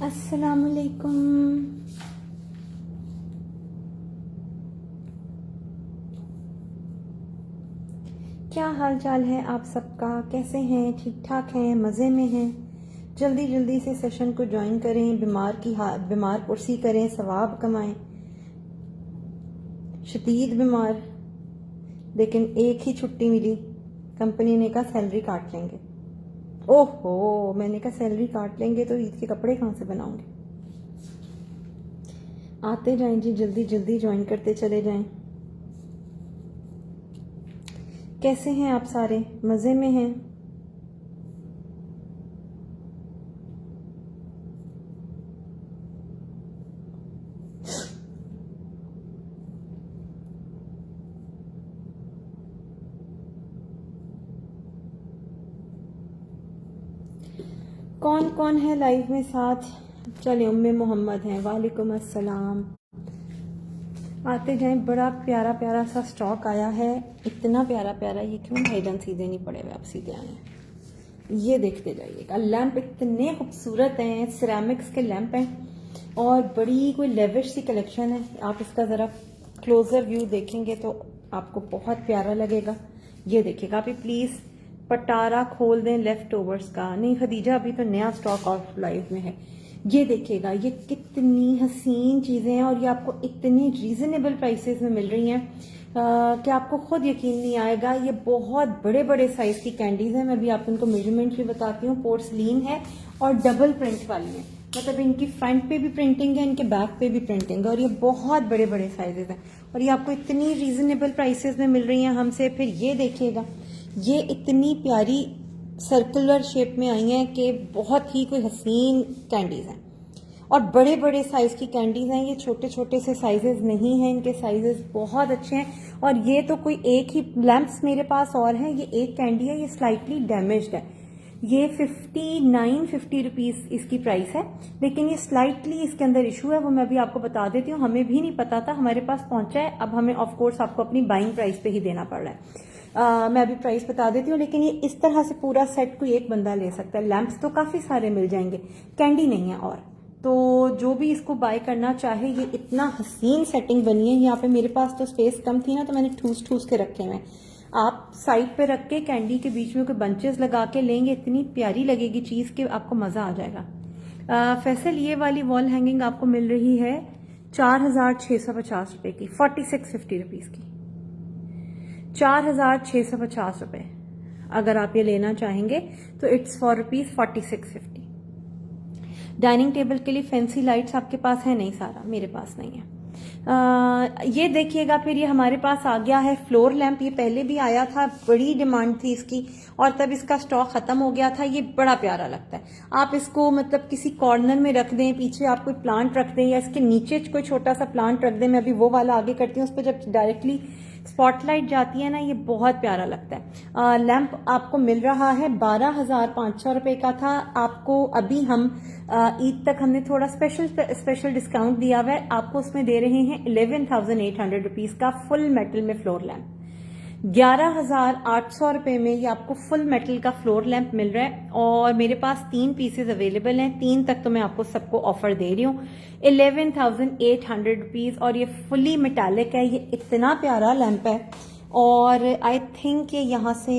अस्सलामुअलैकुम। क्या हाल चाल है आप सबका? कैसे हैं? ठीक ठाक हैं? मज़े में हैं? जल्दी जल्दी से सेशन को ज्वाइन करें। बीमार पुरसी करें, सवाब कमाएं। शदीद बीमार, लेकिन एक ही छुट्टी मिली, कंपनी ने कहा सैलरी काट लेंगे। ओहो, मैंने कहा सैलरी काट लेंगे तो ईद के कपड़े कहाँ से बनाऊंगे? आते जाएं जी, जल्दी जल्दी ज्वाइन करते चले जाएं। कैसे हैं आप सारे? मज़े में हैं? कौन कौन है लाइव में साथ? चले, उम्मे मोहम्मद हैं। वालेकुम अस्सलाम। आते जाएं। बड़ा प्यारा प्यारा सा स्टॉक आया है, इतना प्यारा प्यारा। ये क्यों भाईजान सीधे नहीं पड़े हुए? आप सीधे आए। ये देखते जाइएगा, लैंप इतने खूबसूरत हैं, सिरेमिक्स के लैंप हैं और बड़ी कोई लेविश सी कलेक्शन है। आप इसका ज़रा क्लोजर व्यू देखेंगे तो आपको बहुत प्यारा लगेगा। ये देखिएगा आप, प्लीज़ पटारा खोल दें लेफ्ट ओवर्स का। नहीं खदीजा, अभी तो नया स्टॉक ऑफ लाइव में है। ये देखिएगा, ये कितनी हसीन चीज़ें हैं और ये आपको इतनी रीजनेबल प्राइसेस में मिल रही हैं कि आपको खुद यकीन नहीं आएगा। ये बहुत बड़े बड़े साइज की कैंडीज हैं। मैं भी आपको इनको मेजरमेंट भी बताती हूँ। पोर्सलीन है और डबल प्रिंट वाली है, मतलब इनकी फ्रंट पे भी प्रिंटिंग है, इनके बैक पे भी प्रिंटिंग है और ये बहुत बड़े बड़े साइजेस हैं और ये आपको इतनी रीजनेबल प्राइसेस में मिल रही हैं हमसे। फिर ये देखिएगा, ये इतनी प्यारी सर्कुलर शेप में आई हैं कि बहुत ही कोई हसीन कैंडीज हैं और बड़े बड़े साइज की कैंडीज हैं। ये छोटे छोटे से साइजेस नहीं हैं, इनके साइजेस बहुत अच्छे हैं। और ये तो कोई एक ही लैंप्स मेरे पास और हैं। ये एक कैंडी है, ये स्लाइटली डैमेज्ड है। ये 59-50 रुपीज़ इसकी प्राइस है, लेकिन ये स्लाइटली इसके अंदर इशू है, वो मैं भी आपको बता देती हूँ। हमें भी नहीं पता था, हमारे पास पहुंचा है। अब हमें ऑफ कोर्स आपको अपनी बाइंग प्राइस पे ही देना पड़ रहा है। मैं अभी प्राइस बता देती हूँ, लेकिन ये इस तरह से पूरा सेट कोई एक बंदा ले सकता है। लैंप्स तो काफ़ी सारे मिल जाएंगे, कैंडी नहीं है। और तो जो भी इसको बाय करना चाहे, ये इतना हसीन सेटिंग बनी है। यहाँ पे मेरे पास तो स्पेस कम थी ना, तो मैंने ठूस ठूस के रखे हुए। आप साइड पे रख के कैंडी के बीच में कोई बंचेस लगा के लेंगे, इतनी प्यारी लगेगी चीज़ कि आपको मज़ा आ जाएगा। फैसल, ये वाली वॉल हैंगिंग आपको मिल रही है 4,650 रुपये की, 4650 रुपीज़ की, 4,650 रुपये। अगर आप ये लेना चाहेंगे तो it's for rupees 4650। Dining table के लिए फैंसी लाइट्स आपके पास है? नहीं, सारा मेरे पास नहीं है। ये देखिएगा, फिर ये हमारे पास आ गया है फ्लोर लैंप। ये पहले भी आया था, बड़ी डिमांड थी इसकी और तब इसका स्टॉक खत्म हो गया था। ये बड़ा प्यारा लगता है। आप इसको मतलब किसी कॉर्नर में रख दें, पीछे आप कोई प्लांट रख दें या इसके नीचे कोई छोटा सा प्लांट रख दें। मैं अभी वो वाला आगे करती हूँ, उस पर जब डायरेक्टली स्पॉटलाइट जाती है ना, ये बहुत प्यारा लगता है। लैंप आपको मिल रहा है 12,500 रुपये का था। आपको अभी हम ईद तक हमने थोड़ा स्पेशल डिस्काउंट दिया हुआ है, आपको उसमें दे रहे हैं 11,800 रुपीज़ का फुल मेटल में फ्लोर लैंप। 11,800 रुपये में ये आपको फुल मेटल का फ्लोर लैंप मिल रहा है और मेरे पास 3 पीसेज अवेलेबल हैं। 3 तक तो मैं आपको सबको ऑफर दे रही हूँ। 11,800 रुपीज़ और ये फुली मेटालिक है। ये इतना प्यारा लैंप है और आई थिंक ये यहाँ से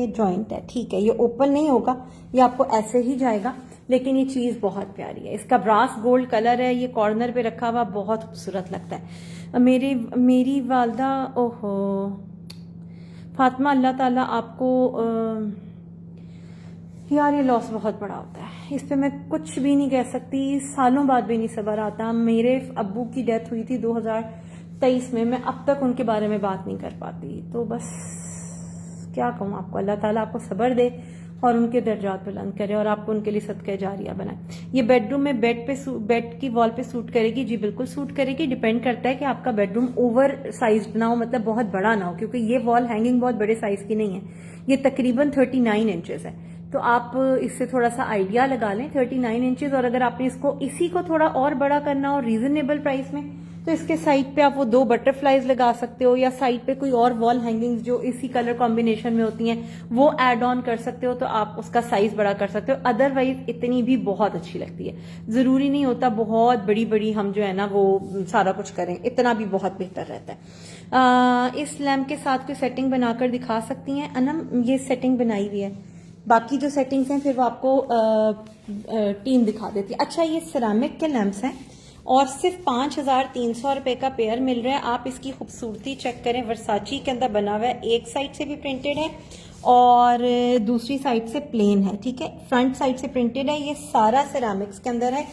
जॉइंट है, ठीक है। ये ओपन नहीं होगा, ये आपको ऐसे ही जाएगा, लेकिन ये चीज़ बहुत प्यारी है। इसका ब्रास गोल्ड कलर है, ये कॉर्नर पे रखा हुआ बहुत खूबसूरत लगता है। मेरी वालदा, ओहो फातिमा, अल्लाह ताला आपको यार ये लॉस बहुत बड़ा होता है, इस पे मैं कुछ भी नहीं कह सकती। सालों बाद भी नहीं सब्र आता। मेरे अब्बू की डेथ हुई थी 2023 में, मैं अब तक उनके बारे में बात नहीं कर पाती। तो बस क्या कहूँ आपको, अल्लाह ताला आपको सब्र दे और उनके दर्जात बुलंद करे और आपको उनके लिए सदका जारिया बनाए। ये बेडरूम में बेड की वॉल पे सूट करेगी? जी बिल्कुल सूट करेगी। डिपेंड करता है कि आपका बेडरूम ओवर साइज ना हो, मतलब बहुत बड़ा ना हो, क्योंकि ये वॉल हैंगिंग बहुत बड़े साइज की नहीं है। ये तकरीबन 39 इंचेस है, तो आप इससे थोड़ा सा आइडिया लगा लें 39 इंचेस। और अगर आपने इसको इसी को थोड़ा और बड़ा करना हो रीजनेबल प्राइस में, तो इसके साइड पे आप वो 2 बटरफ्लाईज लगा सकते हो, या साइड पे कोई और वॉल हैंगिंग्स जो इसी कलर कॉम्बिनेशन में होती हैं वो ऐड ऑन कर सकते हो, तो आप उसका साइज बड़ा कर सकते हो। अदरवाइज इतनी भी बहुत अच्छी लगती है, जरूरी नहीं होता बहुत बड़ी बड़ी हम जो है ना वो सारा कुछ करें, इतना भी बहुत बेहतर रहता है। इस लैम्प के साथ कोई सेटिंग बनाकर दिखा सकती हैं अनम? ये सेटिंग बनाई हुई है, बाकी जो सेटिंग्स हैं फिर वो आपको टीम दिखा देती है। अच्छा, ये सिरामिक के लैम्प्स हैं और सिर्फ 5,300 रुपए का पेयर मिल रहा है। आप इसकी खूबसूरती चेक करें, वर्साची के अंदर बना हुआ है, एक साइड से भी प्रिंटेड है और दूसरी साइड से प्लेन है, ठीक है, फ्रंट साइड से प्रिंटेड है। ये सारा सिरामिक्स के अंदर है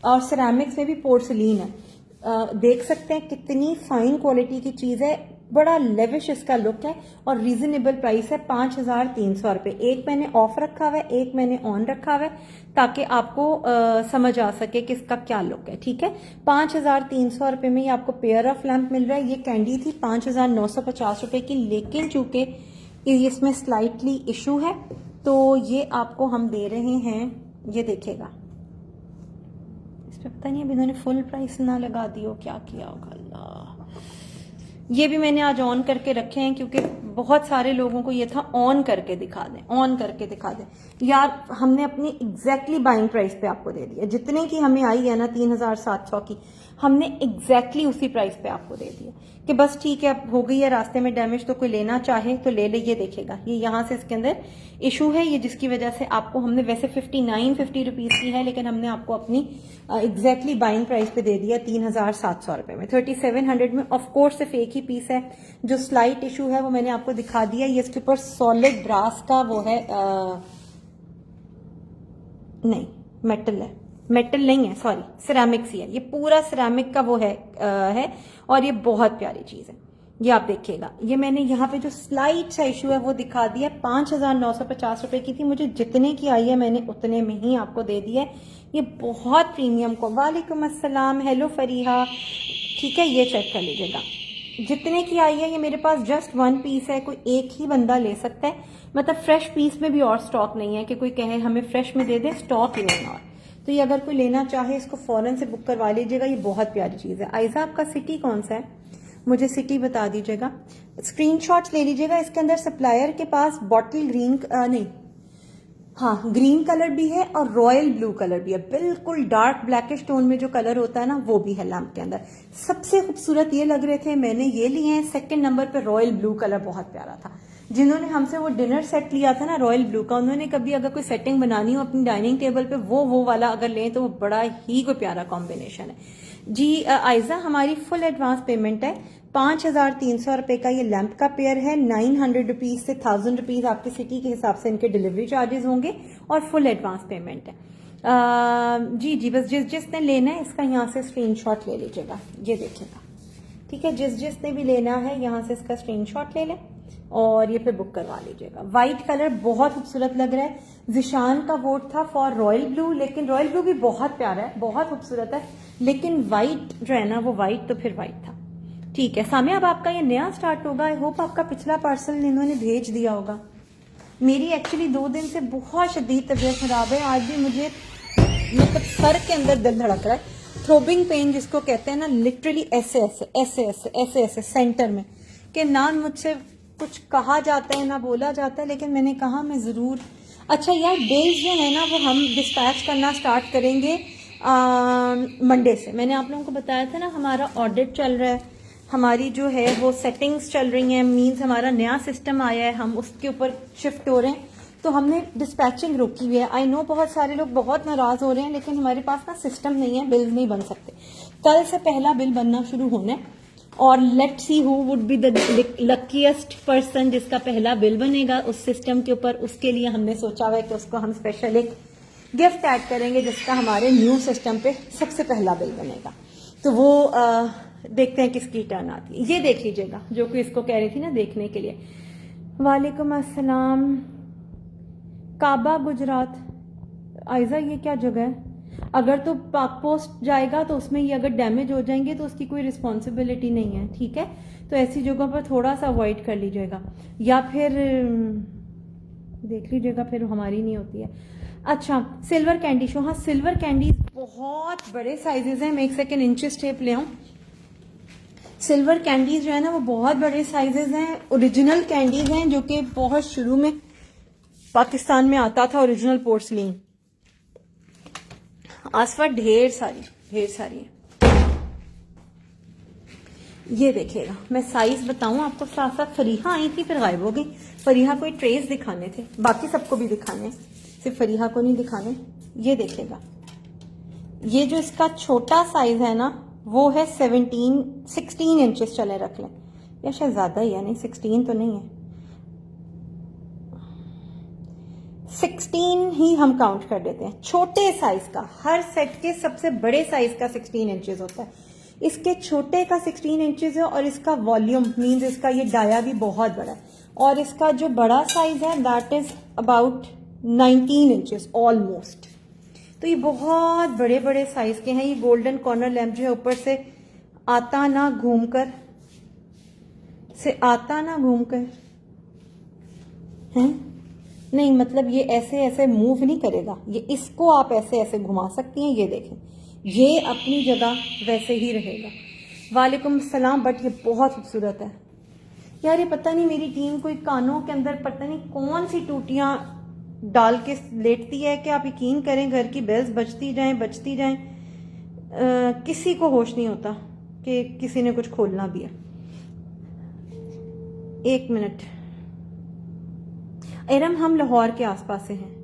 और सिरामिक्स में भी पोर्सलीन है। देख सकते हैं कितनी फाइन क्वालिटी की चीज है, बड़ा लेविश इसका लुक है और रीजनेबल प्राइस है 5,300 रुपए। एक मैंने ऑफ रखा हुआ है, एक मैंने ऑन रखा हुआ है, ताकि आपको समझ आ सके कि इसका क्या लुक है, ठीक है। 5,300 रुपए में ये आपको पेयर ऑफ लैंप मिल रहा है। ये कैंडी थी 5,950 रुपए की, लेकिन चूंकि इसमें स्लाइटली इशू है तो ये आपको हम दे रहे हैं, ये देखेगा, इस पे पता नहीं अब इन्होंने फुल प्राइस ना लगा दी हो, क्या किया होगा अल्लाह। ये भी मैंने आज ऑन करके रखे हैं क्योंकि बहुत सारे लोगों को ये था ऑन करके दिखा दें, ऑन करके दिखा दें। यार हमने अपनी एग्जैक्टली बाइंग प्राइस पे आपको दे दिया, जितने की हमें आई है ना 3,700 की, हमने एग्जैक्टली उसी प्राइस पे आपको दे दिया कि बस ठीक है, अब हो गई है रास्ते में डैमेज तो कोई लेना चाहे तो ले ले। ये देखेगा, ये यहाँ से इसके अंदर इशू है, ये जिसकी वजह से आपको हमने वैसे 50 रुपीज की है, लेकिन हमने आपको अपनी एग्जैक्टली बाइंग प्राइस पे दे दिया 3,700 रुपए में। 3,700 में ऑफकोर्स सिर्फ एक ही पीस है, जो स्लाइट इशू है वो मैंने आपको दिखा दिया। ये इसके ऊपर सॉलिड ब्रास का वो है, नहीं मेटल है, मेटल नहीं है, सॉरी सिरेमिक्स ही है, ये पूरा सिरेमिक का वो है और ये बहुत प्यारी चीज है। ये आप देखिएगा, ये मैंने यहाँ पे जो स्लाइट सा इशू है वो दिखा दिया। 5,950 रुपए की थी, मुझे जितने की आई है मैंने उतने में ही आपको दे दिया है। ये बहुत प्रीमियम को, वालेकुम अस्सलाम, हेलो फरीहा, ठीक है, ये चेक कर लीजिएगा जितने की आई है। ये मेरे पास जस्ट 1 पीस है, कोई एक ही बंदा ले सकता है, मतलब फ्रेश पीस में भी और स्टॉक नहीं है कि कोई कहे हमें फ्रेश में दे दे, स्टॉक ही नहीं और। तो ये अगर कोई लेना चाहे इसको फौरन से बुक करवा लीजिएगा, ये बहुत प्यारी चीज है। आयजा आपका सिटी कौन सा है, मुझे सिटी बता दीजिएगा, स्क्रीनशॉट्स ले लीजिएगा। इसके अंदर सप्लायर के पास बॉटल ग्रीन नहीं, हाँ ग्रीन कलर भी है और रॉयल ब्लू कलर भी है, बिल्कुल डार्क ब्लैकिश टोन में जो कलर होता है ना वो भी है लैम्प के अंदर। सबसे खूबसूरत ये लग रहे थे, मैंने ये लिए हैं। सेकंड नंबर पे रॉयल ब्लू कलर बहुत प्यारा था। जिन्होंने हमसे वो डिनर सेट लिया था ना रॉयल ब्लू का, उन्होंने कभी अगर कोई सेटिंग बनानी हो अपनी डाइनिंग टेबल पे, वो वाला अगर लें तो वो बड़ा ही कोई प्यारा कॉम्बिनेशन है जी। आयजा हमारी फुल एडवांस पेमेंट है, 5,300 रुपए का ये लैंप का पेयर है। 900 रुपीज से 1,000 रुपीज आपकी सिटी के हिसाब से इनके डिलीवरी चार्जेस होंगे और फुल एडवांस पेमेंट है। जी बस जिसने लेना है इसका यहाँ से स्क्रीनशॉट ले लीजिएगा, ये देखिएगा, ठीक है। जिसने भी लेना है यहाँ से इसका स्क्रीनशॉट ले लें और ये फिर बुक करवा लीजिएगा। व्हाइट कलर बहुत खूबसूरत लग रहा है। जिशान का वोट था फॉर रॉयल ब्लू, लेकिन रॉयल ब्लू भी बहुत प्यारा है, बहुत खूबसूरत है, लेकिन व्हाइट जो है ना वो व्हाइट तो फिर व्हाइट था, ठीक है। सामिया अब आपका ये नया स्टार्ट होगा, आई होप आपका पिछला पार्सल इन्होंने भेज दिया होगा। मेरी एक्चुअली 2 दिन से बहुत शदीद तबीयत खराब है, आज भी मुझे मतलब सर के अंदर दिल धड़क रहा है, थ्रोबिंग पेन जिसको कहते हैं ना, लिटरली ऐसे ऐसे ऐसे ऐसे ऐसे ऐसे सेंटर में, कि ना मुझसे कुछ कहा जाता है ना बोला जाता है, लेकिन मैंने कहा मैं जरूर। अच्छा यार, बिल्स जो है ना वो हम डिस्पैच करना स्टार्ट करेंगे मंडे से। मैंने आप लोगों को बताया था ना हमारा ऑडिट चल रहा है, हमारी जो है वो सेटिंग्स चल रही हैं, मींस हमारा नया सिस्टम आया है, हम उसके ऊपर शिफ्ट हो रहे हैं, तो हमने डिस्पैचिंग रोकी हुई है। आई नो बहुत सारे लोग बहुत नाराज हो रहे हैं, लेकिन हमारे पास ना सिस्टम नहीं है, बिल नहीं बन सकते। कल से पहला बिल बनना शुरू होना है और let's see who would be the luckiest person जिसका पहला बिल बनेगा उस सिस्टम के ऊपर। उसके लिए हमने सोचा हुआ है कि उसको हम स्पेशल एक गिफ्ट ऐड करेंगे जिसका हमारे न्यू सिस्टम पे सबसे पहला बिल बनेगा। तो वो देखते हैं किसकी टर्न आती है। ये देख लीजिएगा जो कि इसको कह रही थी ना देखने के लिए। वालेकुम अस्सलाम, काबा गुजरात। आयजा ये क्या जगह है? अगर तो पाक पोस्ट जाएगा तो उसमें ये अगर डैमेज हो जाएंगे तो उसकी कोई रिस्पॉन्सिबिलिटी नहीं है, ठीक है। तो ऐसी जगहों पर थोड़ा सा अवॉइड कर लीजिएगा। या फिर देख लीजिएगा, फिर हमारी नहीं होती है। अच्छा, सिल्वर कैंडी शो। हाँ, सिल्वर कैंडी बहुत बड़े साइजेस हैं। मैं एक सेकेंड इंचेस टेप ले आऊं। सिल्वर कैंडीज जो है ना वो बहुत बड़े साइजेस हैं, ओरिजिनल कैंडीज हैं जो कि बहुत शुरू में पाकिस्तान में आता था, ओरिजिनल पोर्सलिन। आसपास ढेर सारी है। ये देखिएगा, मैं साइज बताऊं आपको साथ साथ। फरीहा आई थी फिर गायब हो गई। फरीहा को ट्रेस दिखाने थे, बाकी सबको भी दिखाने, सिर्फ फरीहा को नहीं दिखाने। ये देखिएगा, ये जो इसका छोटा साइज है ना वो है 16 इंचेस चले रख लें, या शायद ज्यादा ही है, नहीं 16 तो नहीं है, 16 ही हम काउंट कर देते हैं। छोटे साइज का, हर सेट के सबसे बड़े साइज का 16 इंचेस होता है, इसके छोटे का 16 इंचेस है। और इसका वॉल्यूम मींस इसका ये डाया भी बहुत बड़ा है। और इसका जो बड़ा साइज है that is about 19 inches almost. तो ये बहुत बड़े बड़े साइज के हैं। ये गोल्डन कॉर्नर लैंप जो है ऊपर से आता ना घूमकर है, नहीं मतलब ये ऐसे ऐसे मूव नहीं करेगा, ये इसको आप ऐसे ऐसे घुमा सकती हैं। ये देखें, ये अपनी जगह वैसे ही रहेगा। वालेकुम सलाम। बट ये बहुत खूबसूरत है यार। ये पता नहीं मेरी टीम कोई कानों के अंदर पता नहीं कौन सी टूटियां डाल के लेटती है कि आप यकीन करें घर की बेल्स बजती जाएं। किसी को होश नहीं होता कि किसी ने कुछ खोलना भी है। एक मिनट, एरम हम लाहौर के आसपास से हैं।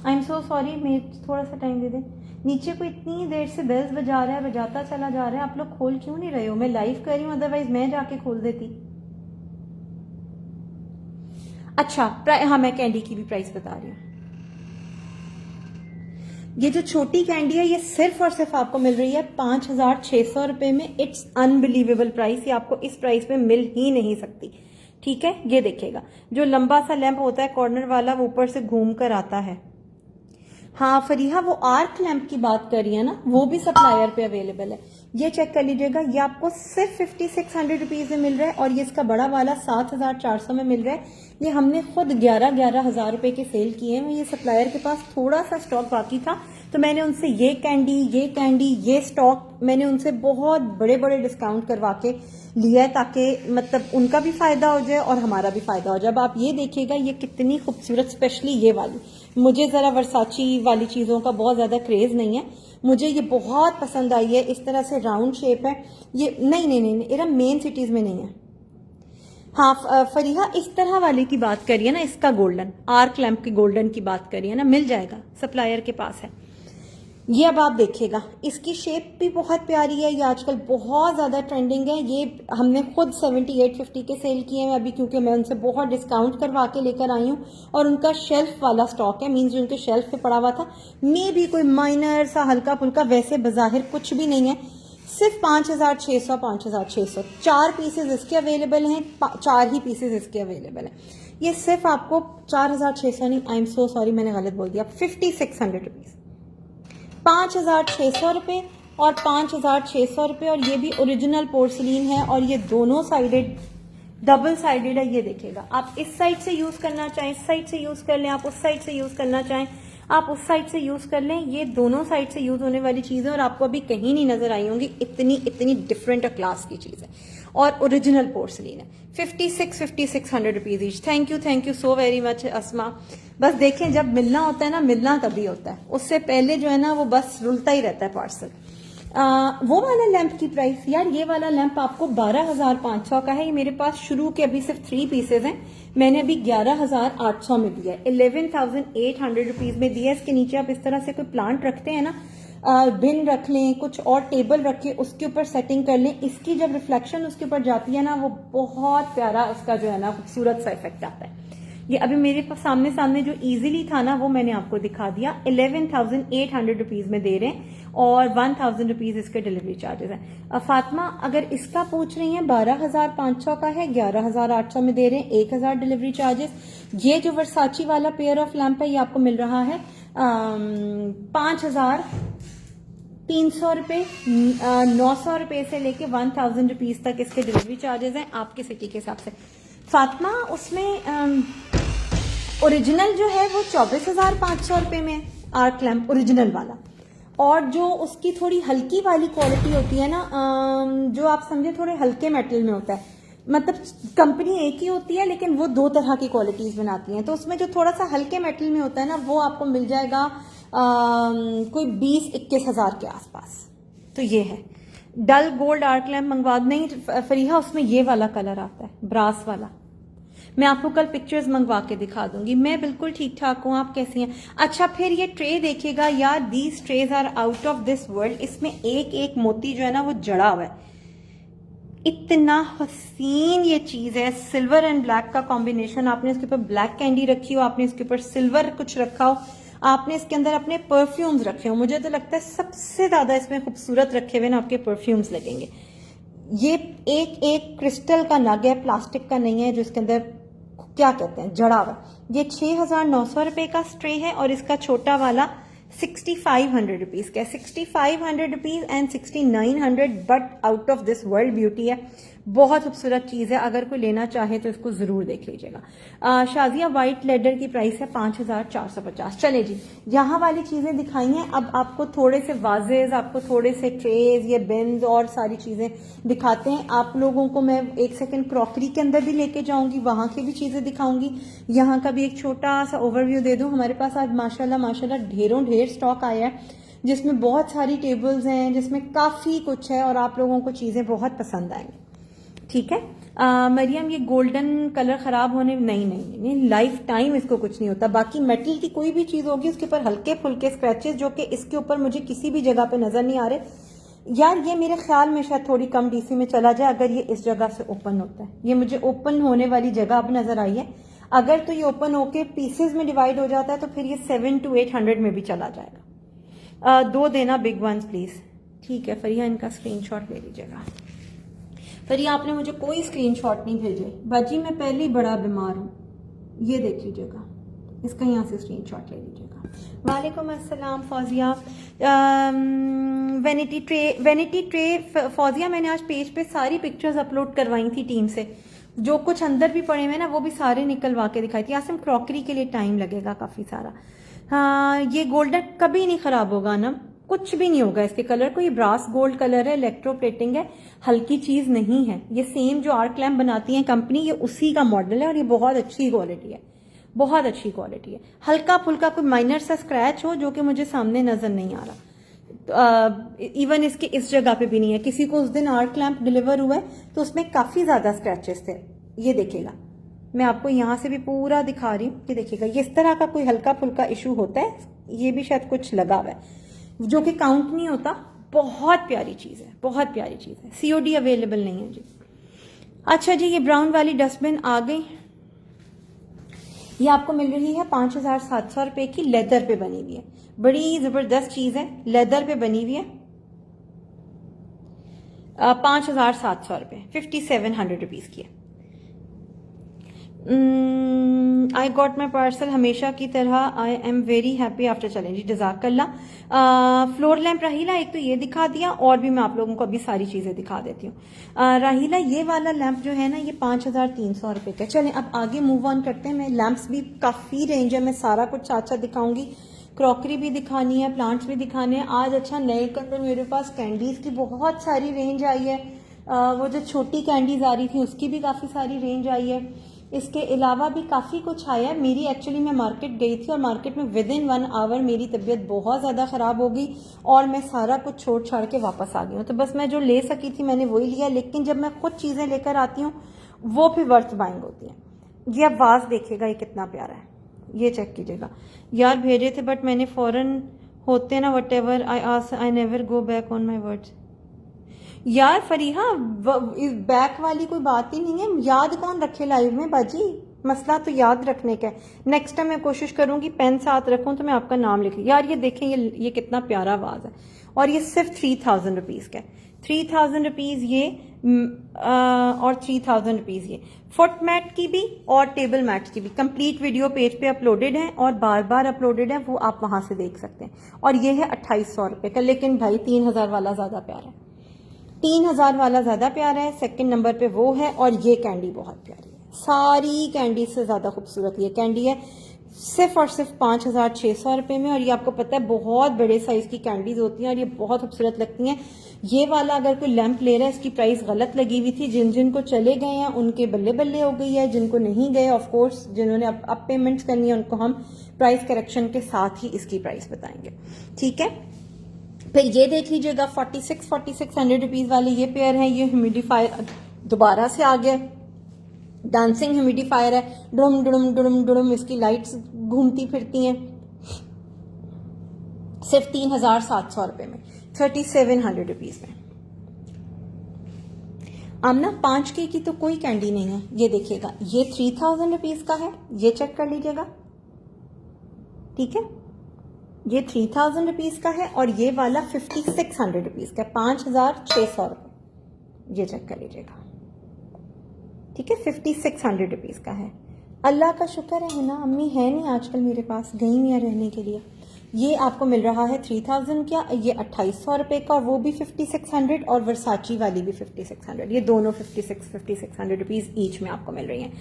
आई एम सो सॉरी, मैं थोड़ा सा टाइम दे दें। नीचे को इतनी देर से बेल्स बजाता चला जा रहा है, आप लोग खोल क्यों नहीं रहे हो? मैं लाइव कर रही हूँ, अदरवाइज मैं जाके खोल देती। अच्छा, हाँ मैं कैंडी की भी प्राइस बता रही हूँ। ये जो छोटी कैंडी है ये सिर्फ और सिर्फ आपको मिल रही है 5,600 रुपए में। इट्स अनबिलीवेबल प्राइस, ये आपको इस प्राइस पे मिल ही नहीं सकती। ठीक है, ये देखिएगा, जो लंबा सा लैंप होता है कॉर्नर वाला, वो ऊपर से घूम कर आता है। हाँ फरीहा, वो आर्क लैंप की बात कर रही है ना, वो भी सप्लायर पे अवेलेबल है। ये चेक कर लीजिएगा, ये आपको सिर्फ 5600 रुपीज में मिल रहा है। और ये इसका बड़ा वाला 7400 में मिल रहा है। ये हमने खुद 11,000 रुपए के सेल किए हैं। ये सप्लायर के पास थोड़ा सा स्टॉक बाकी था, तो मैंने उनसे ये कैंडी ये स्टॉक मैंने उनसे बहुत बड़े बड़े डिस्काउंट करवा के लिया है, ताकि मतलब उनका भी फायदा हो जाए और हमारा भी फायदा हो जाए। अब आप ये देखिएगा, ये कितनी खूबसूरत, स्पेशली ये वाली। मुझे जरा वर्साची वाली चीजों का बहुत ज्यादा क्रेज नहीं है, मुझे ये बहुत पसंद आई है। इस तरह से राउंड शेप है ये। नहीं, इरा मेन सिटीज में नहीं है। हाँ फरीहा, इस तरह वाले की बात करिए ना, इसका गोल्डन आर्क लैंप की गोल्डन की बात करिए ना, मिल जाएगा, सप्लायर के पास है ये। अब आप देखिएगा, इसकी शेप भी बहुत प्यारी है, ये आजकल बहुत ज्यादा ट्रेंडिंग है। ये हमने खुद 7850 के सेल किए हैं अभी, क्योंकि मैं उनसे बहुत डिस्काउंट करवा के लेकर आई हूँ। और उनका शेल्फ वाला स्टॉक है, मीन्स जो उनके शेल्फ पे पड़ा हुआ था, मे भी कोई माइनर सा हल्का फुल्का, वैसे बजाहिर कुछ भी नहीं है। सिर्फ 5,600 4 पीसेज इसके अवेलेबल हैं, 4 ही पीसेज इसके अवेलेबल हैं। ये सिर्फ आपको 4,600 नहीं, आई एम सो सॉरी मैंने गलत बोल दिया, 5600 रुपीज। 5,600 रुपए और 5,600 रुपए। और ये भी ओरिजिनल पोर्सलीन है, और ये दोनों साइडेड, डबल साइडेड है। ये देखिएगा, आप इस साइड से यूज करना चाहें, इस साइड से यूज कर लें, आप उस साइड से यूज करना चाहें, आप उस साइड से यूज कर लें। ये दोनों साइड से यूज होने वाली चीज है, और आपको अभी कहीं नहीं नजर आई होंगी, इतनी डिफरेंट क्लास की चीज है, और ओरिजिनल पोर्सलीन है। 5600 rupees each. Thank you so very much Asma. बस देखें, जब मिलना होता है ना, मिलना तभी होता है, उससे पहले जो है ना वो बस रुलता ही रहता है पार्सल। वो वाला लैंप की प्राइस यार, ये वाला लैंप आपको 12,500 का है। ये मेरे पास शुरू के अभी सिर्फ 3 पीसेज हैं, मैंने अभी 11,800 में दिया है, 11,800 रुपीज में दिया है। इसके नीचे आप इस तरह से कोई प्लांट रखते हैं ना, बिन रख लें, कुछ और टेबल रख के उसके ऊपर सेटिंग कर लें, इसकी जब रिफ्लेक्शन उसके ऊपर जाती है ना, वो बहुत प्यारा उसका जो है ना खूबसूरत सा इफेक्ट आता है। ये अभी मेरे सामने जो इजीली था ना, वो मैंने आपको दिखा दिया। 11,800 रुपीज में दे रहे हैं, और 1000 रुपीज़ इसके डिलीवरी चार्जेस हैं। फातिमा अगर इसका पूछ रही हैं 12,500 का है, 11,800 में दे रहे हैं, 1,000 डिलीवरी चार्जेस। ये जो वर्साची वाला पेयर ऑफ लैंप है ये आपको मिल रहा है 5,300 रुपये, 900 रुपये से लेके 1000 रुपीज़ तक इसके डिलीवरी चार्जेस हैं आपके सिटी के हिसाब से। फातिमा उसमें ओरिजिनल जो है वो 24,500 रुपये में आर्क लैम्प ओरिजिनल वाला, और जो उसकी थोड़ी हल्की वाली क्वालिटी होती है ना, जो आप समझे थोड़े हल्के मेटल में होता है, मतलब कंपनी एक ही होती है लेकिन वो दो तरह की क्वालिटीज बनाती हैं, तो उसमें जो थोड़ा सा हल्के मेटल में होता है ना वो आपको मिल जाएगा कोई 20-21 हज़ार के आसपास। तो ये है डल गोल्ड आर्क लैम्प मंगवा नहीं फरीहा, उसमें ये वाला कलर आता है ब्रास वाला। मैं आपको कल पिक्चर्स मंगवा के दिखा दूंगी। मैं बिल्कुल ठीक ठाक हूँ, आप कैसी हैं? अच्छा फिर ये ट्रे देखिएगा यार, these trays are out of this world. इसमें एक एक मोती जो है ना वो जड़ा हुआ है, इतना हसीन ये चीज है। सिल्वर एंड ब्लैक का कॉम्बिनेशन, आपने इसके ऊपर ब्लैक कैंडी रखी हो, आपने इसके ऊपर सिल्वर कुछ रखा हो, आपने इसके अंदर अपने परफ्यूम्स रखे हो। मुझे तो लगता है सबसे ज्यादा इसमें खूबसूरत रखे हुए ना आपके परफ्यूम्स लगेंगे। ये एक एक क्रिस्टल का नग है, प्लास्टिक का नहीं है, जो इसके अंदर क्या कहते हैं जड़ा हुआ। ये 6,900 रुपए का स्ट्रे है और इसका छोटा वाला 6,500 रुपीज का, 6,500 rupees and 6,900, but out of this world beauty है। बहुत खूबसूरत चीज है, अगर कोई लेना चाहे तो इसको जरूर देख लीजिएगा। शाजिया व्हाइट लेडर की प्राइस है 5,450। चले जी, यहाँ वाली चीजें दिखाई हैं, अब आपको थोड़े से वाजेज, आपको थोड़े से ट्रेज, ये बिन्स और सारी चीजें दिखाते हैं। आप लोगों को मैं एक सेकंड क्रॉकरी के अंदर भी लेके जाऊंगी, वहां की भी चीजें दिखाऊंगी। यहाँ का भी एक छोटा सा ओवरव्यू दे दूं। हमारे पास आज माशाल्लाह ढेर स्टॉक आया है, जिसमें बहुत सारी टेबल्स हैं, जिसमें काफी कुछ है और आप लोगों को चीजें बहुत पसंद आएंगी। ठीक है मरियम, ये गोल्डन कलर खराब होने नहीं, लाइफ टाइम इसको कुछ नहीं होता। बाकी मेटल की कोई भी चीज होगी उसके ऊपर हल्के फुल्के स्क्रैचेस, जो कि इसके ऊपर मुझे किसी भी जगह पे नजर नहीं आ रहे। यार ये मेरे ख्याल में शायद थोड़ी कम डीसी में चला जाए अगर ये इस जगह से ओपन होता है। ये मुझे ओपन होने वाली जगह अब नजर आई है। अगर तो ये ओपन होके पीसेज में डिवाइड हो जाता है तो फिर ये 700 to 800 में भी चला जाएगा। 2 देना बिग वंस प्लीज। ठीक है फरिया, इनका स्क्रीनशॉट ले लीजिएगा। फरिया आपने मुझे कोई स्क्रीनशॉट नहीं भेजे बाजी, मैं पहले ही बड़ा बीमार हूँ। ये देख लीजिएगा, इसका यहाँ से स्क्रीनशॉट ले लीजिएगा। वालेकुम अस्सलाम फौजिया। वेनिटी ट्रे फौजिया, मैंने आज पेज पे सारी पिक्चर्स अपलोड करवाई थी टीम से, जो कुछ अंदर भी पड़े हुए ना वो भी सारे निकलवा के दिखाई थी। आसिम क्रॉकरी के लिए टाइम लगेगा काफी सारा। हाँ ये गोल्डन कभी नहीं खराब होगा ना, कुछ भी नहीं होगा इसके कलर को। ये ब्रास गोल्ड कलर है, इलेक्ट्रोप्लेटिंग है, हल्की चीज नहीं है। ये सेम जो आर्क लैम्प बनाती है कंपनी, ये उसी का मॉडल है और ये बहुत अच्छी क्वालिटी है, बहुत अच्छी क्वालिटी है। हल्का फुल्का कोई माइनर सा स्क्रैच हो जो कि मुझे सामने नजर नहीं आ रहा, इवन इसके इस जगह पे भी नहीं है। किसी को उस दिन आर्क लैम्प डिलीवर हुआ है तो उसमें काफी ज्यादा स्क्रैचेस थे। ये देखिएगा, मैं आपको यहाँ से भी पूरा दिखा रही हूँ कि देखिएगा, ये इस तरह का कोई हल्का फुल्का इशू होता है। ये भी शायद कुछ लगा हुआ है जो कि काउंट नहीं होता। बहुत प्यारी चीज है, बहुत प्यारी चीज है। सीओडी अवेलेबल नहीं है जी। अच्छा जी, ये ब्राउन वाली डस्टबिन आ गई, ये आपको मिल रही है 5,700 रुपए की, लेदर पे बनी हुई है। बड़ी जबरदस्त चीज है, लेदर पे बनी हुई है। 5,700 रुपए, 5,700 रुपीज की है। आई गॉट माई पार्सल हमेशा की तरह, I am very happy after. चलें जी, जजाकल्ला। फ्लोर लैंप राहीला, एक तो ये दिखा दिया और भी मैं आप लोगों को अभी सारी चीजें दिखा देती हूँ। राहीला ये वाला लैंप जो है ना ये 5,300 रुपए का। चलें अब आगे मूव ऑन करते हैं। मैं लैंप्स भी काफी रेंज है, मैं सारा कुछ साथ साथ दिखाऊंगी। क्रॉकरी भी दिखानी है, प्लांट्स भी दिखाने हैं आज। अच्छा नए के अंदर मेरे पास कैंडीज की बहुत सारी रेंज आई है। वो जो छोटी कैंडीज आ रही थी उसकी भी काफी सारी रेंज आई है। इसके अलावा भी काफ़ी कुछ आया है। मेरी एक्चुअली मैं मार्केट गई थी और मार्केट में विद इन 1 आवर मेरी तबीयत बहुत ज़्यादा ख़राब हो गई और मैं सारा कुछ छोड़ छाड़ के वापस आ गई हूँ। तो बस मैं जो ले सकी थी मैंने वही लिया, लेकिन जब मैं खुद चीज़ें लेकर आती हूँ वो भी वर्थ बाइंग होती हैं। ये अब वाज देखिएगा, ये कितना प्यारा है, ये चेक कीजिएगा। यार भेजे थे बट मैंने फ़ौरन होते ना, what ever I never go back on my words. यार फरीहा, इस बैक वाली कोई बात ही नहीं है। याद कौन रखे लाइव में बाजी, मसला तो याद रखने का है। नेक्स्ट टाइम मैं कोशिश करूंगी पेन साथ रखूं तो मैं आपका नाम लिखूं। यार ये देखें, ये कितना प्यारा आवाज है और ये सिर्फ 3000 रुपीज का है। 3000 रुपीज ये और 3000 रुपीज ये। फुट मैट की भी और टेबल मैट की भी कंप्लीट वीडियो पेज पे अपलोडेड है और बार बार अपलोडेड है, वो आप वहां से देख सकते हैं। और ये है 2800 रुपए का, लेकिन भाई 3000 वाला ज्यादा प्यारा है, 3000 वाला ज्यादा प्यारा है। सेकंड नंबर पे वो है, और ये कैंडी बहुत प्यारी है, सारी कैंडी से ज्यादा खूबसूरत ये कैंडी है, सिर्फ और सिर्फ 5600 रुपए में। और ये आपको पता है बहुत बड़े साइज की कैंडीज होती हैं और ये बहुत खूबसूरत लगती हैं। ये वाला अगर कोई लैंप ले रहा है, इसकी प्राइस गलत लगी हुई थी, जिन जिन को चले गए हैं उनके बल्ले बल्ले हो गई है, जिनको नहीं गए ऑफ कोर्स जिन्होंने अब पेमेंट्स करनी है उनको हम प्राइस करेक्शन के साथ ही इसकी प्राइस बताएंगे, ठीक है। फिर ये देख लीजिएगा 4600 रुपीज वाले ये पेयर है। ये ह्यूमिडिफायर दोबारा से आ गया, डांसिंग ह्यूमिडिफायर है, डुडुम डुडुम डुडुम डुडुम इसकी लाइट्स घूमती फिरती हैं, सिर्फ 3700 रुपए में, 3700 रुपीज में। आमना 5K की तो कोई कैंडी नहीं है, ये देखिएगा ये 3000 रुपीज का है, ये चेक कर लीजिएगा, ठीक है। ये 3000 रुपीज का है और ये वाला 5600 रुपीज का, 5600 रुपए, ये चेक कर लीजिएगा, ठीक है। 5600 रुपीज का है। अल्लाह का शुक्र है ना, अम्मी है नहीं आजकल मेरे पास, गई हुई है रहने के लिए। ये आपको मिल रहा है 3000 का, ये 2800 रुपए का, वो भी 5600, और वर्साची वाली भी 5600, ये दोनों 5600 रुपीज ईच में आपको मिल रही हैं।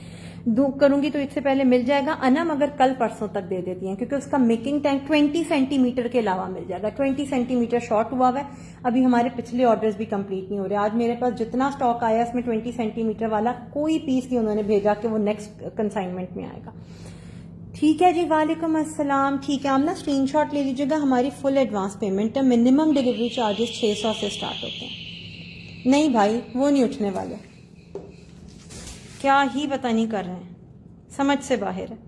करूंगी तो इससे पहले मिल जाएगा अना, मगर कल परसों तक दे देती हैं क्योंकि उसका मेकिंग टाइम 20 सेंटीमीटर के अलावा मिल जाएगा। 20 सेंटीमीटर शॉर्ट हुआ है, अभी हमारे पिछले ऑर्डर्स भी कंप्लीट नहीं हो रहे। आज मेरे पास जितना स्टॉक आया इसमें 20 सेंटीमीटर वाला कोई पीस नहीं उन्होंने भेजा कि वो नेक्स्ट कंसाइनमेंट में आएगा, ठीक है जी। वालेकुम अस्सलाम, ठीक है। आप ना स्क्रीनशॉट ले लीजिएगा, हमारी फुल एडवांस पेमेंट है, मिनिमम डिलीवरी चार्जेस 600 से स्टार्ट होते हैं। नहीं भाई वो नहीं उठने वाले, क्या ही पता नहीं कर रहे हैं, समझ से बाहर है।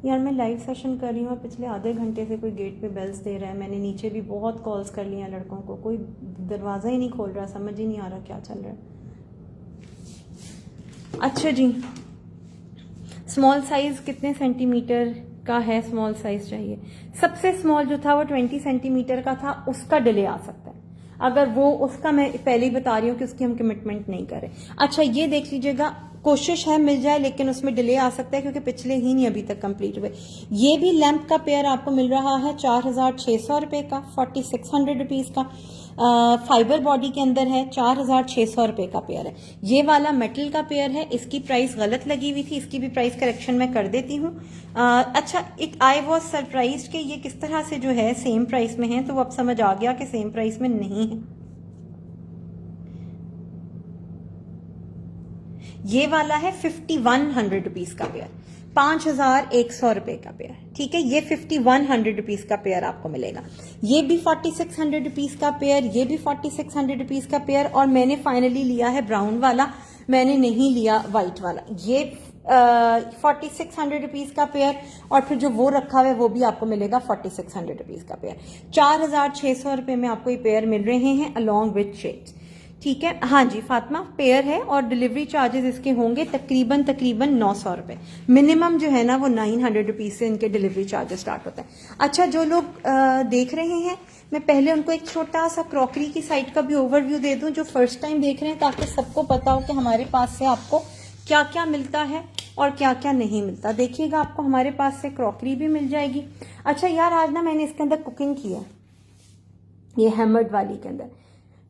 यार मैं लाइव सेशन कर रही हूँ और पिछले आधे घंटे से कोई गेट पे बेल्स दे रहा है, मैंने नीचे भी बहुत कॉल्स कर लिए हैं लड़कों को, कोई दरवाज़ा ही नहीं खोल रहा, समझ ही नहीं आ रहा क्या चल रहा है। अच्छा जी, स्मॉल साइज़ कितने सेंटीमीटर का है? स्मॉल साइज़ चाहिए, सबसे स्मॉल जो था वो 20 सेंटीमीटर का था, उसका डिले आ सकता है। अगर वो उसका, मैं पहले ही बता रही हूँ कि उसकी हम कमिटमेंट नहीं कर रहे। अच्छा ये देख लीजिएगा, कोशिश है मिल जाए लेकिन उसमें डिले आ सकता है क्योंकि पिछले ही नहीं अभी तक कंप्लीट हुए। ये भी लैंप का पेयर आपको मिल रहा है 4600 रुपए का, 4600 रुपीज का, फाइबर बॉडी के अंदर है, 4600 रुपए का पेयर है। ये वाला मेटल का पेयर है, इसकी प्राइस गलत लगी हुई थी, इसकी भी प्राइस करेक्शन मैं कर देती हूँ। अच्छा, एक आई वॉज सरप्राइज कि ये किस तरह से जो है सेम प्राइस में है, तो वो अब समझ आ गया कि सेम प्राइस में नहीं है। ये वाला है 5100 रुपीज का पेयर, 5100 रुपए का पेयर, ठीक है। ये 5100 रुपीज का पेयर आपको मिलेगा। ये भी 4600 रुपीज का पेयर, ये भी 4600 रुपीज का पेयर, और मैंने फाइनली लिया है ब्राउन वाला, मैंने नहीं लिया व्हाइट वाला। ये 4600 रुपीज का पेयर, और फिर जो वो रखा हुआ है वो भी आपको मिलेगा 4600 रुपीज का पेयर। 4600 रुपए में आपको ये पेयर मिल रहे हैं अलॉन्ग विथ शेड्स, ठीक है। हाँ जी फातिमा, पेयर है और डिलीवरी चार्जेस इसके होंगे तकरीबन 900 रुपए, मिनिमम जो है ना वो 900 रुपीज से इनके डिलीवरी चार्जेस स्टार्ट होते हैं। अच्छा, जो लोग देख रहे हैं, मैं पहले उनको एक छोटा सा क्रॉकरी की साइट का भी ओवरव्यू दे दूं जो फर्स्ट टाइम देख रहे हैं, ताकि सबको पता हो कि हमारे पास से आपको क्या क्या मिलता है और क्या क्या नहीं मिलता। देखिएगा आपको हमारे पास से क्रॉकरी भी मिल जाएगी। अच्छा यार, आज ना मैंने इसके अंदर कुकिंग की है, ये हैमर्ड वाली के अंदर,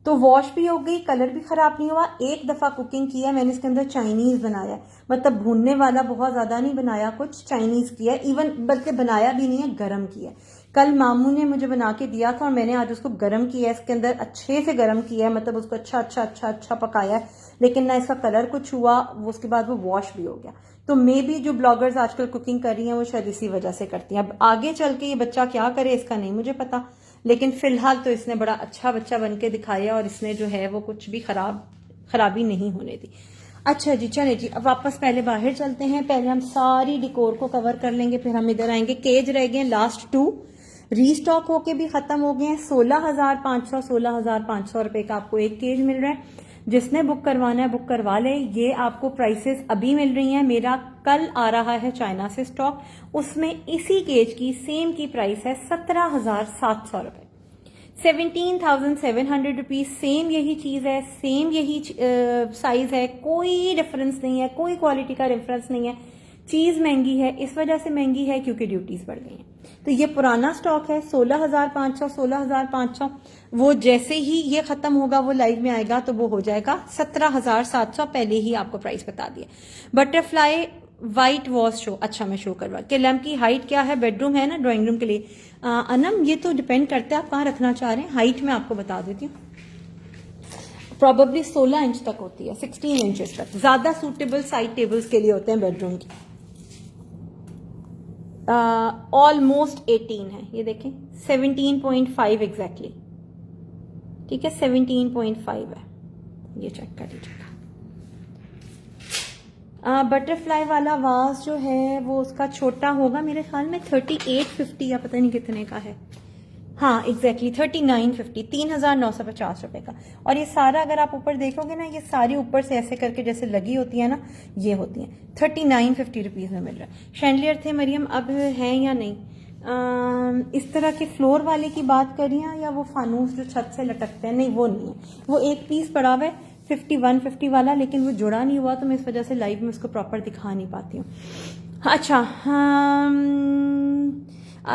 तो वॉश भी हो गई, कलर भी खराब नहीं हुआ। एक दफा कुकिंग किया मैंने, इसके अंदर चाइनीज बनाया, मतलब भूनने वाला बहुत ज्यादा नहीं बनाया, कुछ चाइनीज किया, इवन बल्कि बनाया भी नहीं है, गरम किया। कल मामू ने मुझे बना के दिया था और मैंने आज उसको गरम किया, इसके अंदर अच्छे से गरम किया है, मतलब उसको अच्छा पकाया है, लेकिन ना इसका कलर कुछ हुआ, उसके बाद वो वॉश भी हो गया। तो मे बी जो ब्लॉगर्स आजकल कुकिंग कर रही हैं वो शायद इसी वजह से करती हैं। अब आगे चल के ये बच्चा क्या करे इसका नहीं मुझे पता, लेकिन फिलहाल तो इसने बड़ा अच्छा बच्चा बन के दिखाया और इसने जो है वो कुछ भी खराबी नहीं होने दी। अच्छा जी, चले जी, अब वापस पहले बाहर चलते हैं। पहले हम सारी डिकोर को कवर कर लेंगे, फिर हम इधर आएंगे। केज रह गए लास्ट 2, रीस्टॉक होके भी खत्म हो गए हैं। 16,500 रुपए का आपको एक केज मिल रहा है। जिसने बुक करवाना है बुक करवा ले। ये आपको प्राइसेस अभी मिल रही हैं। मेरा कल आ रहा है चाइना से स्टॉक, उसमें इसी केज की सेम की प्राइस है 17,700 रुपए, 17,700 रुपीज। सेम यही चीज है, सेम यही साइज है, कोई डिफरेंस नहीं है, कोई क्वालिटी का डिफरेंस नहीं है। चीज महंगी है, इस वजह से महंगी है क्योंकि ड्यूटीज बढ़ गई हैं। तो ये पुराना स्टॉक है 16,500। वो जैसे ही ये खत्म होगा वो लाइव में आएगा तो वो हो जाएगा 17,700। पहले ही आपको प्राइस बता दिया। बटरफ्लाई व्हाइट वॉश शो, अच्छा मैं शो करवा के लैम्प की हाइट क्या है, बेडरूम है ना ड्राइंग रूम के लिए। अनम ये तो डिपेंड करता है आप कहाँ रखना चाह रहे हैं। हाइट मैं आपको बता देती हूँ, प्रॉबेबली 16 इंच तक होती है, 16 इंचेस तक। ज्यादा सूटेबल साइड टेबल्स के लिए होते हैं बेडरूम की। ऑलमोस्ट 18 है, ये देखें 17.5 एग्जैक्टली, ठीक है 17.5 है, ये चेक कर लीजिएगा। बटरफ्लाई वाला वाज जो है वो उसका छोटा होगा मेरे ख्याल में 3850 या पता नहीं कितने का है। हाँ एग्जैक्टली 3950, 3,950 रुपए का। और ये सारा अगर आप ऊपर देखोगे ना, ये सारी ऊपर से ऐसे करके जैसे लगी होती है ना, ये होती है 3950 रुपीज में मिल रहा है। शैंडलियर थे मरियम, अब हैं या नहीं? इस तरह के फ्लोर वाले की बात करिए या वो फानूस जो छत से लटकते हैं? नहीं वो नहीं है, वो एक पीस पड़ा हुआ है 5150 वाला, लेकिन वो जुड़ा नहीं हुआ तो मैं इस वजह से लाइव में उसको प्रॉपर दिखा नहीं पाती हूँ। अच्छा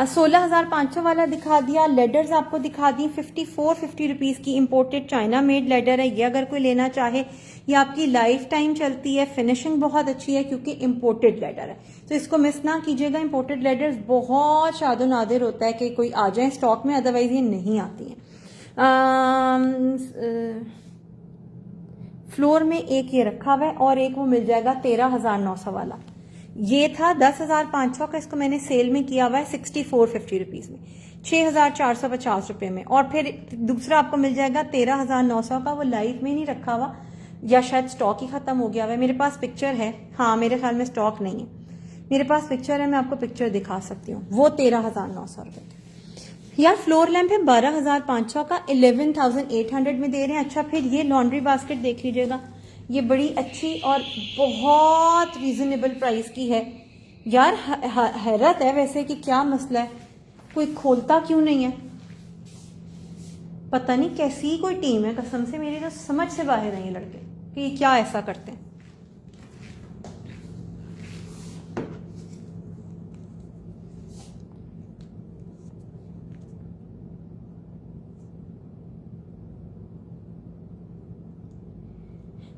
16,500 वाला दिखा दिया। लेडर्स आपको दिखा दी 5450 रुपीज की इंपोर्टेड चाइना मेड लेडर है। ये अगर कोई लेना चाहे, ये आपकी लाइफ टाइम चलती है, फिनिशिंग बहुत अच्छी है क्योंकि इंपोर्टेड लेडर है, तो इसको मिस ना कीजिएगा। इंपोर्टेड लेडर्स बहुत शादो नादिर होता है कि कोई आ जाए स्टॉक में, अदरवाइज ये नहीं आती है। फ्लोर में एक ये रखा हुआ है और एक वो मिल जाएगा 13,900 वाला। ये था 10,500 का, इसको मैंने सेल में किया हुआ है 6450 रुपीज में, 6,450 रुपए में। और फिर दूसरा आपको मिल जाएगा 13,900 का, वो लाइव में नहीं रखा हुआ या शायद स्टॉक ही खत्म हो गया हुआ है। मेरे पास पिक्चर है, हाँ मेरे ख्याल में स्टॉक नहीं है, मेरे पास पिक्चर है, मैं आपको पिक्चर दिखा सकती हूँ। वो 13,900 रुपए। यार फ्लोर लैंप है 12,500 का, 11,800 में दे रहे हैं। अच्छा फिर ये लॉन्ड्री बास्केट देख लीजिएगा, ये बड़ी अच्छी और बहुत रीजनेबल प्राइस की है। यार हैरत है वैसे कि क्या मसला है, कोई खोलता क्यों नहीं है, पता नहीं कैसी कोई टीम है, कसम से मेरी तो समझ से बाहर है ये लड़के कि ये क्या ऐसा करते हैं।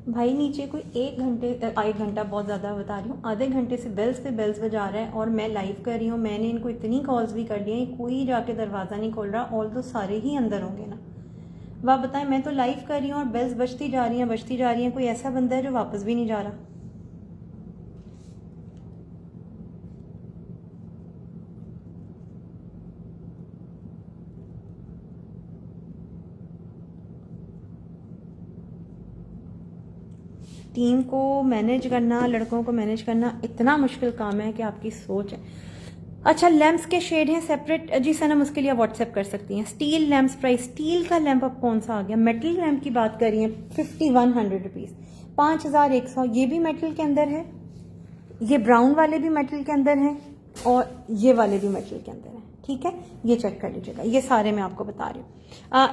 भाई नीचे कोई एक घंटा बहुत ज़्यादा बता रही हूँ, आधे घंटे से बेल्स पे बेल्स बजा रहा है और मैं लाइव कर रही हूँ। मैंने इनको इतनी कॉल्स भी कर ली हैं, कोई जाके दरवाज़ा नहीं खोल रहा, ऑल तो सारे ही अंदर होंगे ना। वाह बताएं, मैं तो लाइव कर रही हूँ और बेल्स बजती जा रही हैं, कोई ऐसा बंदा है जो वापस भी नहीं जा रहा। टीम को मैनेज करना, लड़कों को मैनेज करना इतना मुश्किल काम है कि आपकी सोच है। अच्छा लैंप्स के शेड हैं सेपरेट जी सनम, उसके लिए व्हाट्सएप कर सकती हैं। स्टील लैंप्स प्राइस, स्टील का लैंप अब कौन सा आ गया, मेटल लैंप की बात कर रही हैं 5100 रुपीज, 5,100। ये भी मेटल के अंदर है, ये ब्राउन वाले भी मेटल के अंदर हैं और ये वाले भी मेटल के अंदर हैं, ठीक है ये चेक कर लीजिएगा। ये सारे मैं आपको बता रही हूँ।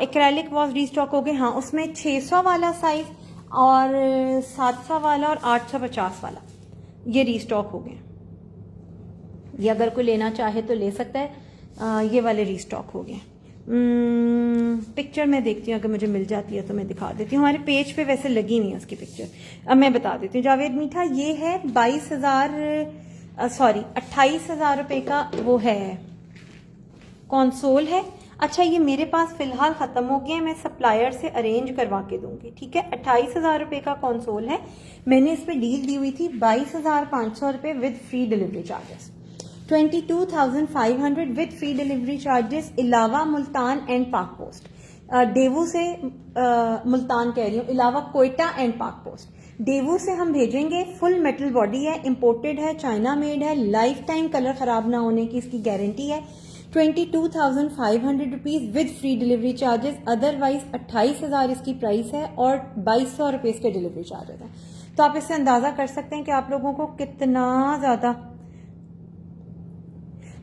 एक्रेलिक वॉश रीस्टॉक हो गए, हाँ उसमें 600 वाला साइज और 700 वाला और 850 वाला ये रीस्टॉक हो गए। ये अगर कोई लेना चाहे तो ले सकता है। ये वाले रीस्टॉक हो गए। पिक्चर मैं देखती हूँ, अगर मुझे मिल जाती है तो मैं दिखा देती हूँ। हमारे पेज पे वैसे लगी नहीं है उसकी पिक्चर, अब मैं बता देती हूँ। जावेद मीठा ये है 28,000 रुपए का वो है, कंसोल है। अच्छा ये मेरे पास फिलहाल खत्म हो गया, मैं सप्लायर से अरेंज करवा के दूंगी, ठीक है। 28,000 रुपए का कंसोल है, मैंने इस पे डील दी हुई थी 22,500 रुपए with free delivery charges, 22,500 with free delivery charges, इलावा मुल्तान एंड पाक पोस्ट। डेवू से मुल्तान कह रही हूँ, इलावा कोयटा एंड पाक पोस्ट। डेवू से हम भेजेंगे, फुल मेटल बॉडी है, इंपोर्टेड है, चाइना मेड है, लाइफ टाइम कलर खराब ना होने की इसकी गारंटी है। 22,500 rupees with free delivery charges. Otherwise 28,000 इसकी प्राइस है और 2200 रुपये इसके डिलीवरी चार्जेस हैं। तो आप इससे अंदाजा कर सकते हैं कि आप लोगों को कितना ज्यादा।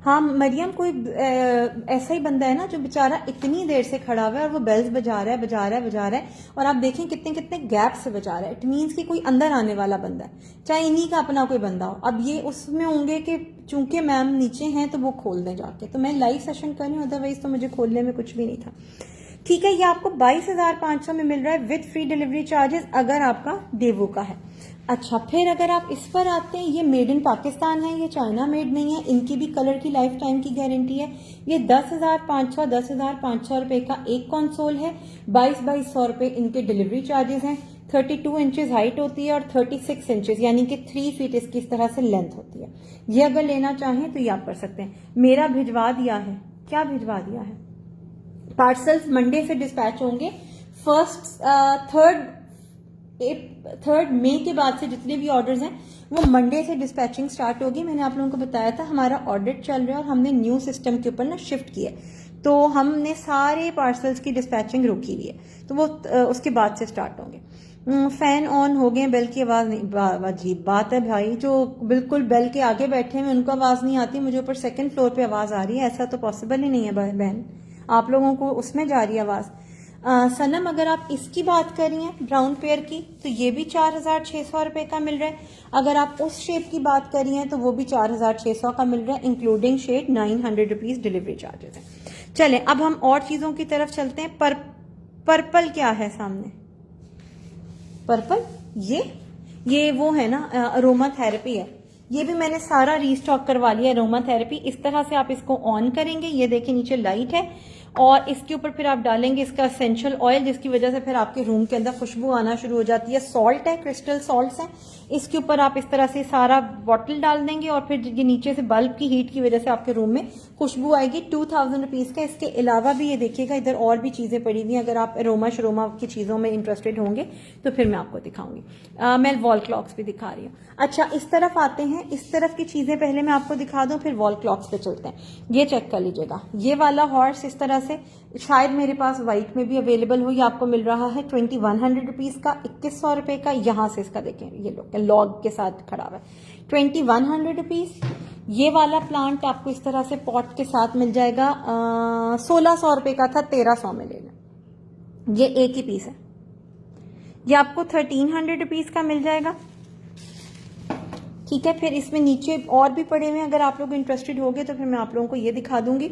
हाँ मरियम, कोई ऐसा ही बंदा है ना जो बेचारा इतनी देर से खड़ा हुआ है और वो बेल्स बजा रहा है और आप देखें कितने कितने गैप से बजा रहा है। इट मीन्स कि कोई अंदर आने वाला बंदा है, चाहे इन्हीं का अपना कोई बंदा हो। अब ये उसमें होंगे कि चूंकि मैम नीचे हैं तो वो खोल दें जाके, तो मैं लाइव सेशन कर रही हूँ, अदरवाइज तो मुझे खोलने में कुछ भी नहीं था। ठीक है, ये आपको 22,500 में मिल रहा है विद फ्री डिलीवरी चार्जेस अगर आपका देवो का है। अच्छा, फिर अगर आप इस पर आते हैं, ये मेड इन पाकिस्तान है, ये चाइना मेड नहीं है, इनकी भी कलर की लाइफ टाइम की गारंटी है। ये 10,500 रुपए का एक कंसोल है, 2200 रुपए इनके डिलीवरी चार्जेस हैं। 32 इंचेस हाइट होती है और 36 इंचेस यानी कि 3 फीट इसकी इस तरह से लेंथ होती है। ये अगर लेना चाहें तो ये आप कर सकते हैं। मेरा भिजवा दिया है, क्या भिजवा दिया है, पार्सल्स मंडे से डिस्पैच होंगे। थर्ड मई के बाद से जितने भी ऑर्डर्स हैं वो मंडे से डिस्पैचिंग स्टार्ट होगी। मैंने आप लोगों को बताया था हमारा ऑडिट चल रहा है और हमने न्यू सिस्टम के ऊपर ना शिफ्ट किया है, तो हमने सारे पार्सल्स की डिस्पैचिंग रोकी हुई है, तो वो उसके बाद से स्टार्ट होंगे। फैन ऑन हो गए, बेल की आवाज नहीं, अजीब बात है भाई, जो बिल्कुल बेल के आगे बैठे हैं उनको आवाज नहीं आती, मुझे ऊपर सेकंड फ्लोर पे आवाज आ रही है। ऐसा तो पॉसिबल ही नहीं है बहन, आप लोगों को उसमें जा रही है आवाज। सनम, अगर आप इसकी बात कर रही हैं ब्राउन पेयर की, तो ये भी 4,600 रुपए का मिल रहा है। अगर आप उस शेप की बात कर रही हैं तो वो भी 4,600 का मिल रहा है, including shed. 900 rupees delivery charges है। चलें अब हम और चीजों की तरफ चलते हैं। पर्पल क्या है सामने, पर्पल ये वो है ना, अरोमा थेरेपी है। ये भी मैंने सारा रीस्टॉक करवा लिया अरोमा थेरेपी। इस तरह से आप इसको ऑन करेंगे, ये देखिए नीचे लाइट है और इसके ऊपर फिर आप डालेंगे इसका एसेंशियल ऑयल, जिसकी वजह से फिर आपके रूम के अंदर खुशबू आना शुरू हो जाती है। सॉल्ट है, क्रिस्टल सॉल्ट्स हैं। इसके ऊपर आप इस तरह से सारा बॉटल डाल देंगे और फिर ये नीचे से बल्ब की हीट की वजह से आपके रूम में खुशबू आएगी। 2,000 रुपीज का। इसके अलावा भी ये देखिएगा इधर और भी चीजें पड़ी हुई हैं, अगर आप अरोमा शरोमा की चीजों में इंटरेस्टेड होंगे तो फिर मैं आपको दिखाऊंगी। मैं वॉल क्लॉक्स भी दिखा रही हूँ। अच्छा, इस तरफ आते हैं, इस तरफ की चीजें पहले मैं आपको दिखा दूं, फिर वॉल क्लॉक्स पे चलते हैं। ये चेक कर लीजिएगा, ये वाला हॉर्स इस तरह से, शायद मेरे पास व्हाइट में भी अवेलेबल हो, ये आपको मिल रहा है 2,100 रुपीज का, 2,100 रुपए का। यहां से इसका देखें, ये लॉग के साथ खड़ा हुआ है, 2,100 रुपीज। ये वाला प्लांट आपको इस तरह से पॉट के साथ मिल जाएगा, 1,600 रुपए का था, 1,300 में लेना। ये एक ही पीस है, ये आपको 1,300 रुपीज का मिल जाएगा। ठीक है, फिर इसमें नीचे और भी पड़े हुए हैं, अगर आप लोग इंटरेस्टेड होंगे तो फिर मैं आप लोगों को ये दिखा दूंगी।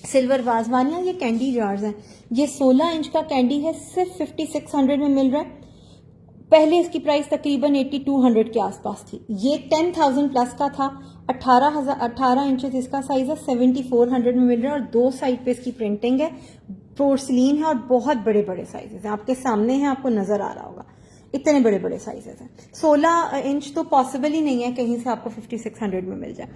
सिल्वर वाजवानिया, ये कैंडी जार्स हैं। ये 16 इंच का कैंडी है, सिर्फ 5,600 में मिल रहा है। पहले इसकी प्राइस तकरीबन 8,200 के आसपास थी। ये 10,000 प्लस का था। 18 इंचेस इसका साइज है, 7,400 में मिल रहा है और 2 साइड पे इसकी प्रिंटिंग है, पोर्सलीन है और बहुत बड़े बड़े साइजेस हैं। आपके सामने है, आपको नजर आ रहा होगा, इतने बड़े बड़े साइजेस हैं। 16 इंच तो पॉसिबल ही नहीं है कहीं से आपको 5,600 में मिल जाए।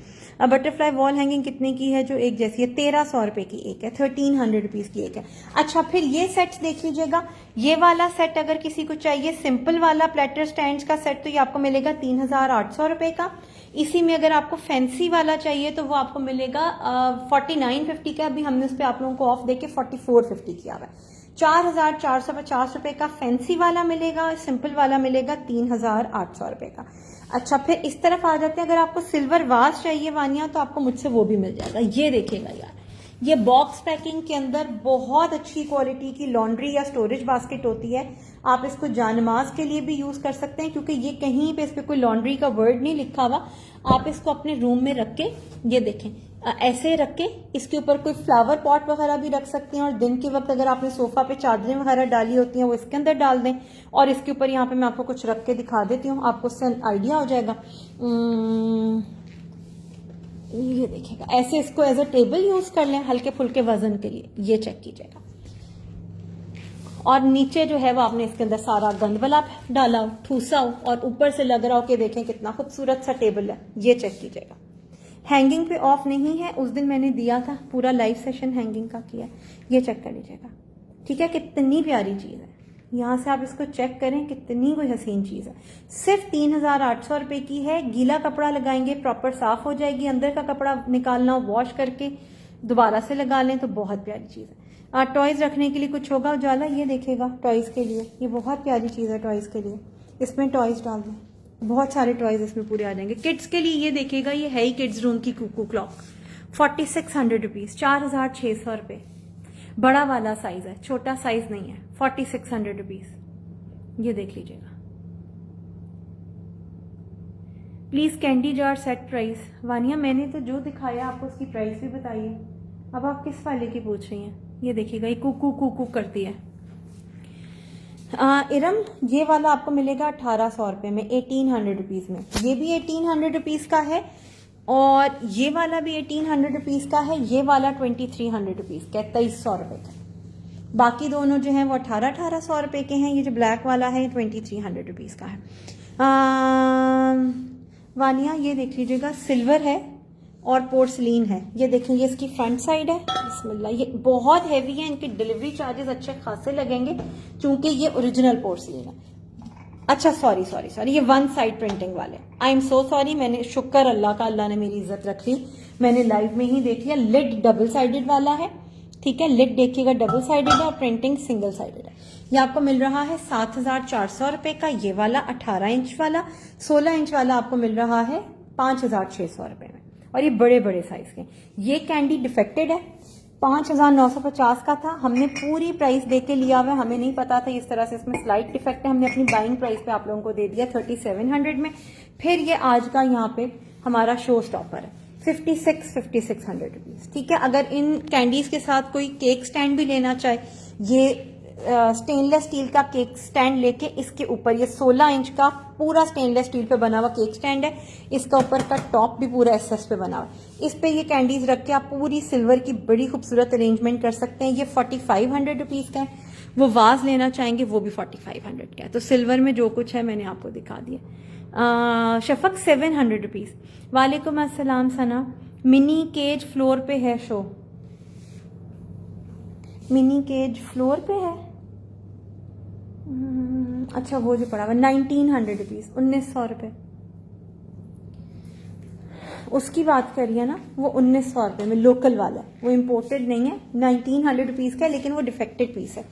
अब बटरफ्लाई वॉल हैंगिंग कितने की है, जो एक जैसी है, 1,300 रुपए की एक है, 1,300 रुपीज की एक है। अच्छा, फिर ये सेट देख लीजिएगा, ये वाला सेट अगर किसी को चाहिए, सिंपल वाला प्लेटर स्टैंड का सेट, तो ये आपको मिलेगा 3,800 रुपए का। इसी में अगर आपको फैंसी वाला चाहिए तो वो आपको मिलेगा 4950 का। अभी हमने उस पर आप लोगों को ऑफ देके 4450 किया हुआ है। 4,450 रुपए का फैंसी वाला मिलेगा, सिंपल वाला मिलेगा 3,800 रुपए का। अच्छा, फिर इस तरफ आ जाते हैं, अगर आपको सिल्वर वास चाहिए वानिया तो आपको मुझसे वो भी मिल जाएगा। ये देखिएगा यार, ये बॉक्स पैकिंग के अंदर बहुत अच्छी क्वालिटी की लॉन्ड्री या स्टोरेज बास्केट होती है। आप इसको जानमाज के लिए भी यूज कर सकते हैं, क्योंकि ये कहीं पे इस पे कोई लॉन्ड्री का वर्ड नहीं लिखा हुआ। आप इसको अपने रूम में रख के, ये देखें, ऐसे रख के इसके ऊपर कोई फ्लावर पॉट वगैरह भी रख सकते हैं, और दिन के वक्त अगर आपने सोफा पे चादरें वगैरह डाली होती हैं वो इसके अंदर डाल दें। और इसके ऊपर यहाँ पे मैं आपको कुछ रख के दिखा देती हूँ, आपको उससे आइडिया हो जाएगा। ये देखिएगा, ऐसे इसको एज अ टेबल यूज कर लें हल्के फुल्के वजन के लिए, ये चेक कीजिएगा। और नीचे जो है वो आपने इसके अंदर सारा गंदवला डाला हो, ठूसा हो, और ऊपर से लग रहा हो कि देखें कितना खूबसूरत सा टेबल है, ये चेक कीजिएगा। हैंगिंग पे ऑफ नहीं है, उस दिन मैंने दिया था, पूरा लाइव सेशन हैंगिंग का किया, ये चेक कर लीजिएगा। ठीक है, कितनी प्यारी चीज है, यहां से आप इसको चेक करें, कितनी कोई हसीन चीज है। सिर्फ 3,800 रुपए की है। गीला कपड़ा लगाएंगे, प्रॉपर साफ हो जाएगी। अंदर का कपड़ा निकालना, वॉश करके दोबारा से लगा लें तो बहुत प्यारी चीज़ है। टॉयज़ रखने के लिए कुछ होगा उजाला, ये देखेगा टॉयज़ के लिए, ये बहुत प्यारी चीज़ है टॉयज़ के लिए। इसमें टॉयज़ डाल दें, बहुत सारे टॉयज़ इसमें पूरे आ जाएंगे। किड्स के लिए ये देखेगा, ये है ही किड्स रूम की कुकू क्लॉक, 4600 रुपीज़, 4600 रुपये। बड़ा वाला साइज है, छोटा साइज नहीं है, 4600 रुपीज़। ये देख लीजिएगा please. Candy jar set price. Vaniya मैंने तो जो दिखाया आपको उसकी प्राइस भी बताइए, अब आप किस वाले की पूछ रही हैं? ये देखिएगा, ये कुकू कुकू करती है। इरम, ये वाला आपको मिलेगा 1800 रुपये में, 1800 रुपीज़ में। ये भी 1800 रुपीज़ का है और ये वाला भी 1800 रुपीज़ का है। ये वाला 2300 रुपीज़ का है, 2300 रुपये का। बाकी दोनों जो हैं वो 1800 रुपये के हैं। ये जो ब्लैक वाला है 2300 रुपीज़ का है। वानिया ये देख लीजिएगा, सिल्वर है और पोर्सलीन है। ये देखें, ये इसकी फ्रंट साइड है। बिस्मिल्लाह, ये बहुत हैवी है, इनके डिलीवरी चार्जेस अच्छे खासे लगेंगे क्योंकि ये ओरिजिनल पोर्सलीन है। अच्छा सॉरी, ये वन साइड प्रिंटिंग वाले। आई एम सो सॉरी, मैंने शुक्र अल्लाह का, अल्लाह ने मेरी इज्जत रख ली, मैंने लाइव में ही देख लिया। लिड डबल साइडेड वाला है, ठीक है, लिड देखिएगा डबल साइडेड है और प्रिंटिंग सिंगल साइडेड है। ये आपको मिल रहा है 7400 रुपये का। ये वाला 18 इंच वाला, 16 इंच वाला आपको मिल रहा है 5600 रुपये में, और ये बड़े बड़े साइज के। ये कैंडी डिफेक्टेड है, 5950 का था, हमने पूरी प्राइस दे के लिया हुआ, हमें नहीं पता था इस तरह से इसमें स्लाइट डिफेक्ट है, हमने अपनी बाइंग प्राइस पे आप लोगों को दे दिया 3700 में। फिर ये आज का यहाँ पे हमारा शो स्टॉपर है, 5600 रुपीज, ठीक है। अगर इन कैंडीज के साथ कोई केक स्टैंड भी लेना चाहे, ये स्टेनलेस स्टील का केक स्टैंड लेके इसके ऊपर, ये 16 इंच का पूरा स्टेनलेस स्टील पे बना हुआ केक स्टैंड है, इसका ऊपर का टॉप भी पूरा एसएस पे बना हुआ है। इस पे ये कैंडीज रख के आप पूरी सिल्वर की बड़ी खूबसूरत अरेंजमेंट कर सकते हैं। ये 4500 रुपीज का है। वो वाज लेना चाहेंगे वो भी 4500 का है। तो सिल्वर में जो कुछ है मैंने आपको दिखा दिया। शफक 700 रुपीज। वालेकुम अस्सलाम सना। मिनी केज फ्लोर पे है शो, मिनी केज फ्लोर पे है। अच्छा, वो जो पड़ा हुआ 1900 रुपीज, 1900 रुपये, उसकी बात करिए ना, वो 1900 रुपये में लोकल वाला है, वो इम्पोर्टेड नहीं है। 1900 रुपीज का है, लेकिन वो डिफेक्टेड पीस है।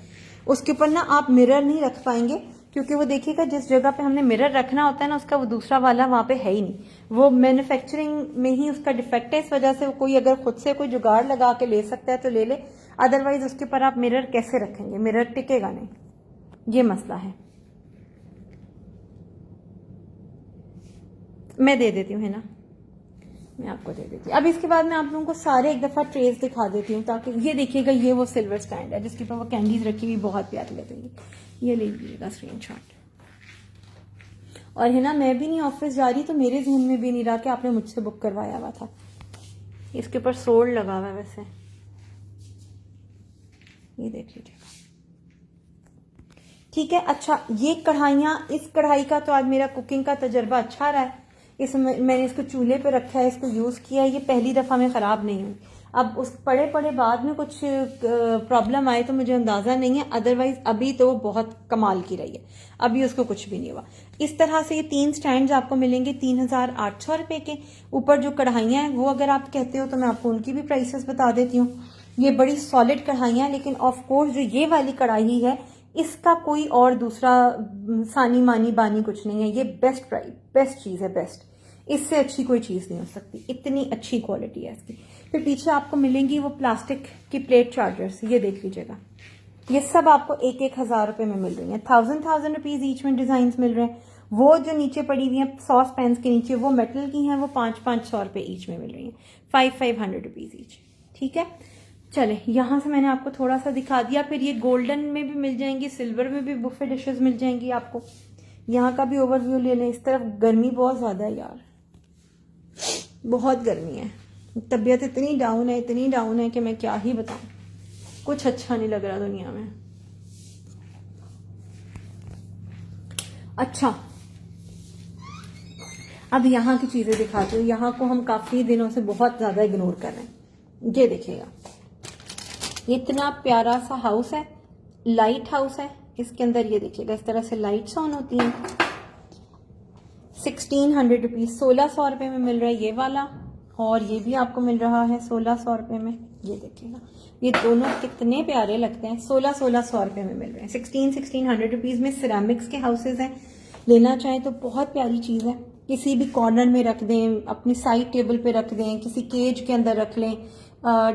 उसके ऊपर ना आप मिरर नहीं रख पाएंगे क्योंकि वो देखिएगा जिस जगह पे हमने मिरर रखना होता है ना, उसका वो दूसरा वाला वहां पे है ही नहीं, वो मैन्युफैक्चरिंग में ही उसका डिफेक्ट है। इस वजह से कोई अगर खुद से कोई जुगाड़ लगा के ले सकता है तो ले ले, अदरवाइज उसके ऊपर आप मिरर कैसे रखेंगे, मिरर टिकेगा नहीं, ये मसला है। मैं दे देती हूँ, है ना, मैं आपको दे देती हूँ। अब इसके बाद मैं आप लोगों को सारे एक दफा ट्रेस दिखा देती हूँ, ताकि ये देखिएगा, ये वो सिल्वर स्टैंड है जिसके ऊपर वो कैंडीज रखी हुई बहुत प्यारी लगेगी। ये ले लीजिएगा स्क्रीनशॉट। और है ना, मैं भी नहीं ऑफिस जा रही तो मेरे जहन में भी नहीं रहा कि आपने मुझसे बुक करवाया हुआ था। इसके ऊपर सोल्ड लगा हुआ है वैसे, ये देख लीजिएगा, ठीक है। अच्छा, ये कढ़ाइयाँ, इस कढ़ाई का तो आज मेरा कुकिंग का तजर्बा अच्छा रहा है। मैंने इसको चूल्हे पे रखा है, इसको यूज़ किया है, ये पहली दफ़ा में ख़राब नहीं हुई। अब उस पड़े पड़े बाद में कुछ प्रॉब्लम आए तो मुझे अंदाज़ा नहीं है, अदरवाइज अभी तो बहुत कमाल की रही है, अभी उसको कुछ भी नहीं हुआ। इस तरह से ये 3 स्टैंड्स आपको मिलेंगे 3800 रुपये के। ऊपर जो कढ़ाइयाँ हैं वो अगर आप कहते हो तो मैं आपको उनकी भी प्राइसेस बता देती हूँ। ये बड़ी सॉलिड कढ़ाइयाँ, लेकिन ऑफकोर्स जो ये वाली कढ़ाई है इसका कोई और दूसरा सानी मानी बानी कुछ नहीं है। ये बेस्ट प्राइस, बेस्ट चीज़ है, बेस्ट, इससे अच्छी कोई चीज़ नहीं हो सकती, इतनी अच्छी क्वालिटी है इसकी। फिर पीछे आपको मिलेंगी वो प्लास्टिक की प्लेट चार्जर्स, ये देख लीजिएगा, ये सब आपको 1,000 रुपये में मिल रही हैं। 1000 रुपीज ईच में डिजाइन मिल रहे हैं। वो जो नीचे पड़ी हुई हैं सॉस पैंस के नीचे, वो मेटल की हैं, वो 500 रुपये ईच में मिल रही हैं, 500 रुपीज ईच, ठीक है। चले, यहाँ से मैंने आपको थोड़ा सा दिखा दिया। फिर ये गोल्डन में भी मिल जाएंगी, सिल्वर में भी बुफे डिशेस मिल जाएंगी आपको। यहाँ का भी ओवरव्यू ले लें। इस तरफ गर्मी बहुत ज़्यादा है यार, बहुत गर्मी है, तबीयत इतनी डाउन है, इतनी डाउन है कि मैं क्या ही बताऊँ, कुछ अच्छा नहीं लग रहा दुनिया में। अच्छा, अब यहाँ की चीज़ें दिखाती हूँ। यहाँ को हम काफ़ी दिनों से बहुत ज़्यादा इग्नोर कर रहे हैं। ये देखिएगा, इतना प्यारा सा हाउस है, लाइट हाउस है। इसके अंदर ये देखिएगा इस तरह से लाइट्स ऑन होती हैं। 1600 रुपीज, 1600 रुपये में मिल रहा है ये वाला, और ये भी आपको मिल रहा है 1600 रुपये में। ये देखिएगा, ये दोनों कितने प्यारे लगते हैं। 1600 रुपये में मिल रहे हैं। 1600 रुपीज़ में सिरामिक्स के हाउसेज हैं, लेना चाहें तो बहुत प्यारी चीज़ है। किसी भी कॉर्नर में रख दें, अपनी साइड टेबल पे रख दें, किसी केज के अंदर रख लें,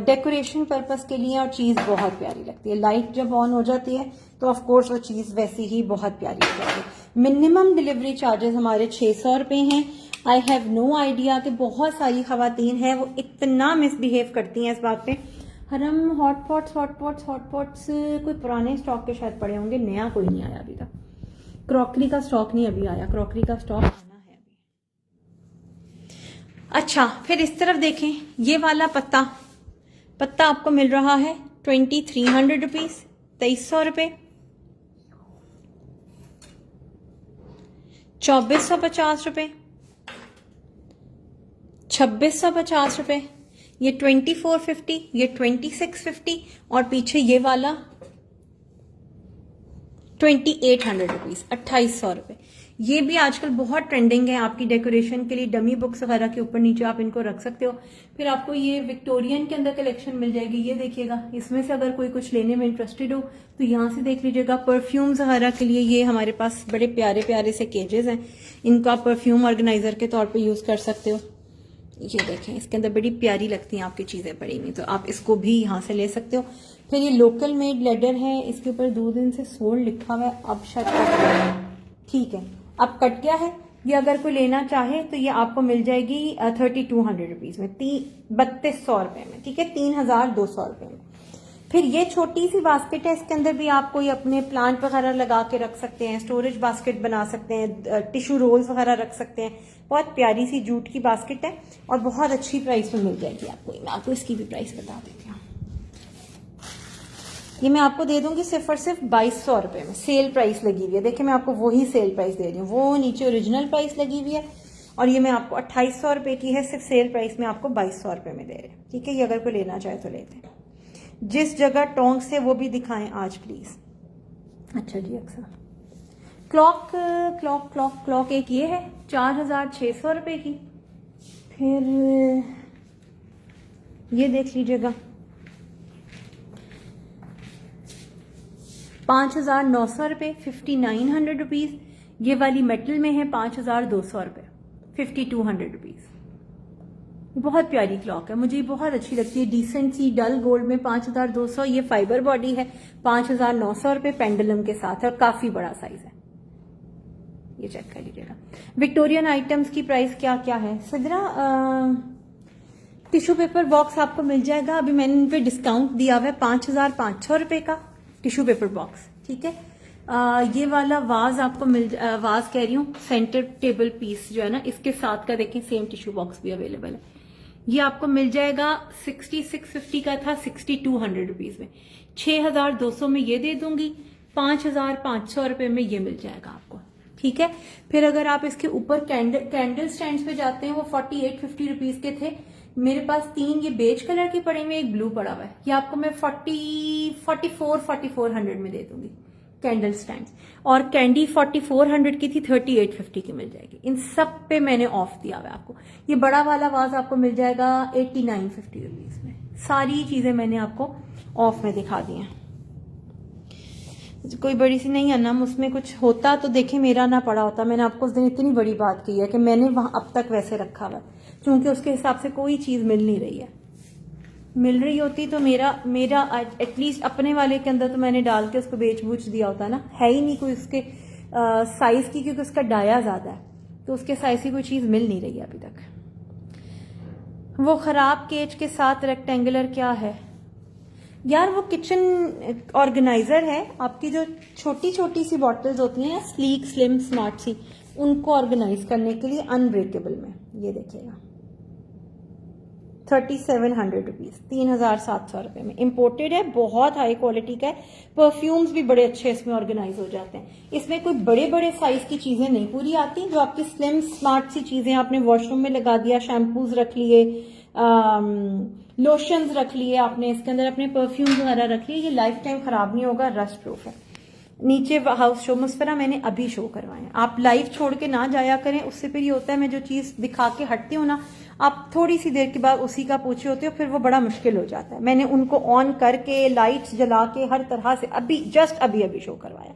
डेकोरेशन पर्पस के लिए, और चीज़ बहुत प्यारी लगती है। लाइट जब ऑन हो जाती है तो ऑफ कोर्स वो चीज़ वैसी ही बहुत प्यारी हो जाती है। मिनिमम डिलीवरी चार्जेस हमारे 600 रुपये हैं। आई हैव नो आइडिया कि बहुत सारी खवातीन हैं वो इतना मिसबिहेव करती हैं इस बात पे। हरम हॉटपॉट्स कोई पुराने स्टॉक के शायद पड़े होंगे, नया कोई नहीं आया अभी तक। क्रॉकरी का स्टॉक नहीं अभी आया, क्रॉकरी का स्टॉक आना है अभी। अच्छा, फिर इस तरफ देखें, ये वाला पत्ता आपको मिल रहा है 2300 रुपीज, 2300 रुपये, 2450 रुपये, 2650 रुपये, ये 2450, ये 2650, और पीछे ये वाला 2800 रुपीज, 2800 रुपये। ये भी आजकल बहुत ट्रेंडिंग है आपकी डेकोरेशन के लिए, डमी बुक्स वगैरह के ऊपर नीचे आप इनको रख सकते हो। फिर आपको ये विक्टोरियन के अंदर कलेक्शन मिल जाएगी, ये देखिएगा। इसमें से अगर कोई कुछ लेने में इंटरेस्टेड हो तो यहाँ से देख लीजिएगा। परफ्यूम्स वगैरह के लिए ये हमारे पास बड़े प्यारे प्यारे से केजेस हैं, इनको आप परफ्यूम ऑर्गेनाइजर के तौर पर यूज कर सकते हो। ये देखें, इसके अंदर बड़ी प्यारी लगती हैं आपकी चीजें पड़ी हुई, तो आप इसको भी यहाँ से ले सकते हो। फिर ये लोकल मेड लेडर है, इसके ऊपर 2 दिन से सोल्ड लिखा हुआ है, अब शायद कट गया है। ठीक है, अब कट गया है। ये अगर कोई लेना चाहे तो ये आपको मिल जाएगी 3200 रुपीज में, 3200 रुपए में। ठीक है, 3200 रुपए में। फिर ये छोटी सी बास्केट है, इसके अंदर भी आप कोई अपने प्लांट वगैरह लगा के रख सकते हैं, स्टोरेज बास्केट बना सकते हैं, टिश्यू रोल्स वगैरह रख सकते हैं। बहुत प्यारी सी जूट की बास्केट है और बहुत अच्छी प्राइस में मिल जाएगी आपको। मैं आपको इसकी भी प्राइस बता देती हूँ। ये मैं आपको दे दूंगी सिर्फ और सिर्फ 2200 रुपए में, सेल प्राइस लगी हुई है। देखिए, मैं आपको वही सेल प्राइस दे रही हूँ, वो नीचे ओरिजिनल प्राइस लगी हुई है, और ये मैं आपको 2800 रुपए की है, सिर्फ सेल प्राइस में आपको 2200 रुपए में दे रहे हैं। ठीक है, ये अगर कोई लेना चाहे तो लेते हैं। जिस जगह टोंक से वो भी दिखाएं आज प्लीज। अच्छा जी, अक्सर क्लॉक एक ये है 4600 रुपए की। फिर ये देख लीजिएगा 5900 रुपये, 5900 रुपीज। ये वाली मेटल में है 5200 रुपये, 5200 रुपीज। बहुत प्यारी क्लॉक है, मुझे बहुत अच्छी लगती है। डिसेंट सी डल गोल्ड में 5200। ये फाइबर बॉडी है, 5900 रुपये पेंडुलम के साथ है, और काफी बड़ा साइज है। ये चेक कर लीजिएगा। विक्टोरियन आइटम्स की प्राइस क्या क्या है। सदरा टिश्यू पेपर बॉक्स आपको मिल जाएगा, अभी मैंने इन पे डिस्काउंट दिया हुआ है, 5500 रुपये का टिश्यू पेपर बॉक्स। ठीक है, ये वाला वाज आपको वाज कह रही हूँ, सेंटर टेबल पीस जो है ना, इसके साथ का देखें सेम टिश्यू बॉक्स भी अवेलेबल है। ये आपको मिल जाएगा 6650 का था, 6200 रुपीज में। 6200 में ये दे दूंगी, 5500 रुपए में ये मिल जाएगा आपको। ठीक है, फिर अगर आप इसके ऊपर कैंडल स्टैंड पे जाते हैं, वो 4850 रुपीज के थे। मेरे पास 3 ये बेज कलर के पड़े हुए, एक ब्लू पड़ा हुआ है, ये आपको मैं 4400 में दे दूंगी कैंडल स्टैंड। और कैंडी 4400 की थी, 3850 की मिल जाएगी। इन सब पे मैंने ऑफ दिया हुआ है आपको। ये बड़ा वाला वाज आपको मिल जाएगा 8950 रुपीज में। सारी चीजें मैंने आपको ऑफ में दिखा दी हैं। कोई बड़ी सी नहीं है ना, उसमें कुछ होता तो देखे मेरा ना पड़ा होता। मैंने आपको उस दिन इतनी बड़ी बात की है कि मैंने वहां अब तक वैसे रखा हुआ है, क्योंकि उसके हिसाब से कोई चीज मिल नहीं रही है। मिल रही होती तो मेरा एटलीस्ट अपने वाले के अंदर तो मैंने डाल के उसको बेच बूच दिया होता ना। है ही नहीं कोई उसके साइज की, क्योंकि उसका डाया ज्यादा है, तो उसके साइज की कोई चीज मिल नहीं रही है अभी तक। वो खराब केज के साथ रेक्टेंगुलर क्या है यार, वो किचन ऑर्गेनाइजर है। आपकी जो छोटी छोटी सी बॉटल्स होती हैं, स्लीक स्लिम स्मार्ट सी, उनको ऑर्गेनाइज करने के लिए अनब्रेकेबल में। ये देखिएगा 3700 रुपीज, 3700 रुपए में। इंपोर्टेड है, बहुत हाई क्वालिटी का है। परफ्यूम्स भी बड़े अच्छे इसमें ऑर्गेनाइज हो जाते हैं। इसमें कोई बड़े बड़े साइज की चीजें नहीं पूरी आती, जो आपकी स्लिम स्मार्ट सी चीजें आपने वॉशरूम में लगा दिया, शैम्पूज रख लिए, लोशंस रख लिए आपने, इसके अंदर अपने परफ्यूम वगैरह रख लिए, ये लाइफ टाइम खराब नहीं होगा, रस्ट प्रूफ है। नीचे हाउस शो मुस्फरा मैंने अभी शो करवाए हैं, आप लाइव छोड़ के ना जाया करें, उससे फिर ये होता है मैं जो चीज दिखा के हटती हूँ ना, आप थोड़ी सी देर के बाद उसी का पूछे होते हो, फिर वो बड़ा मुश्किल हो जाता है। मैंने उनको ऑन करके लाइट्स जला के हर तरह से अभी शो करवाया।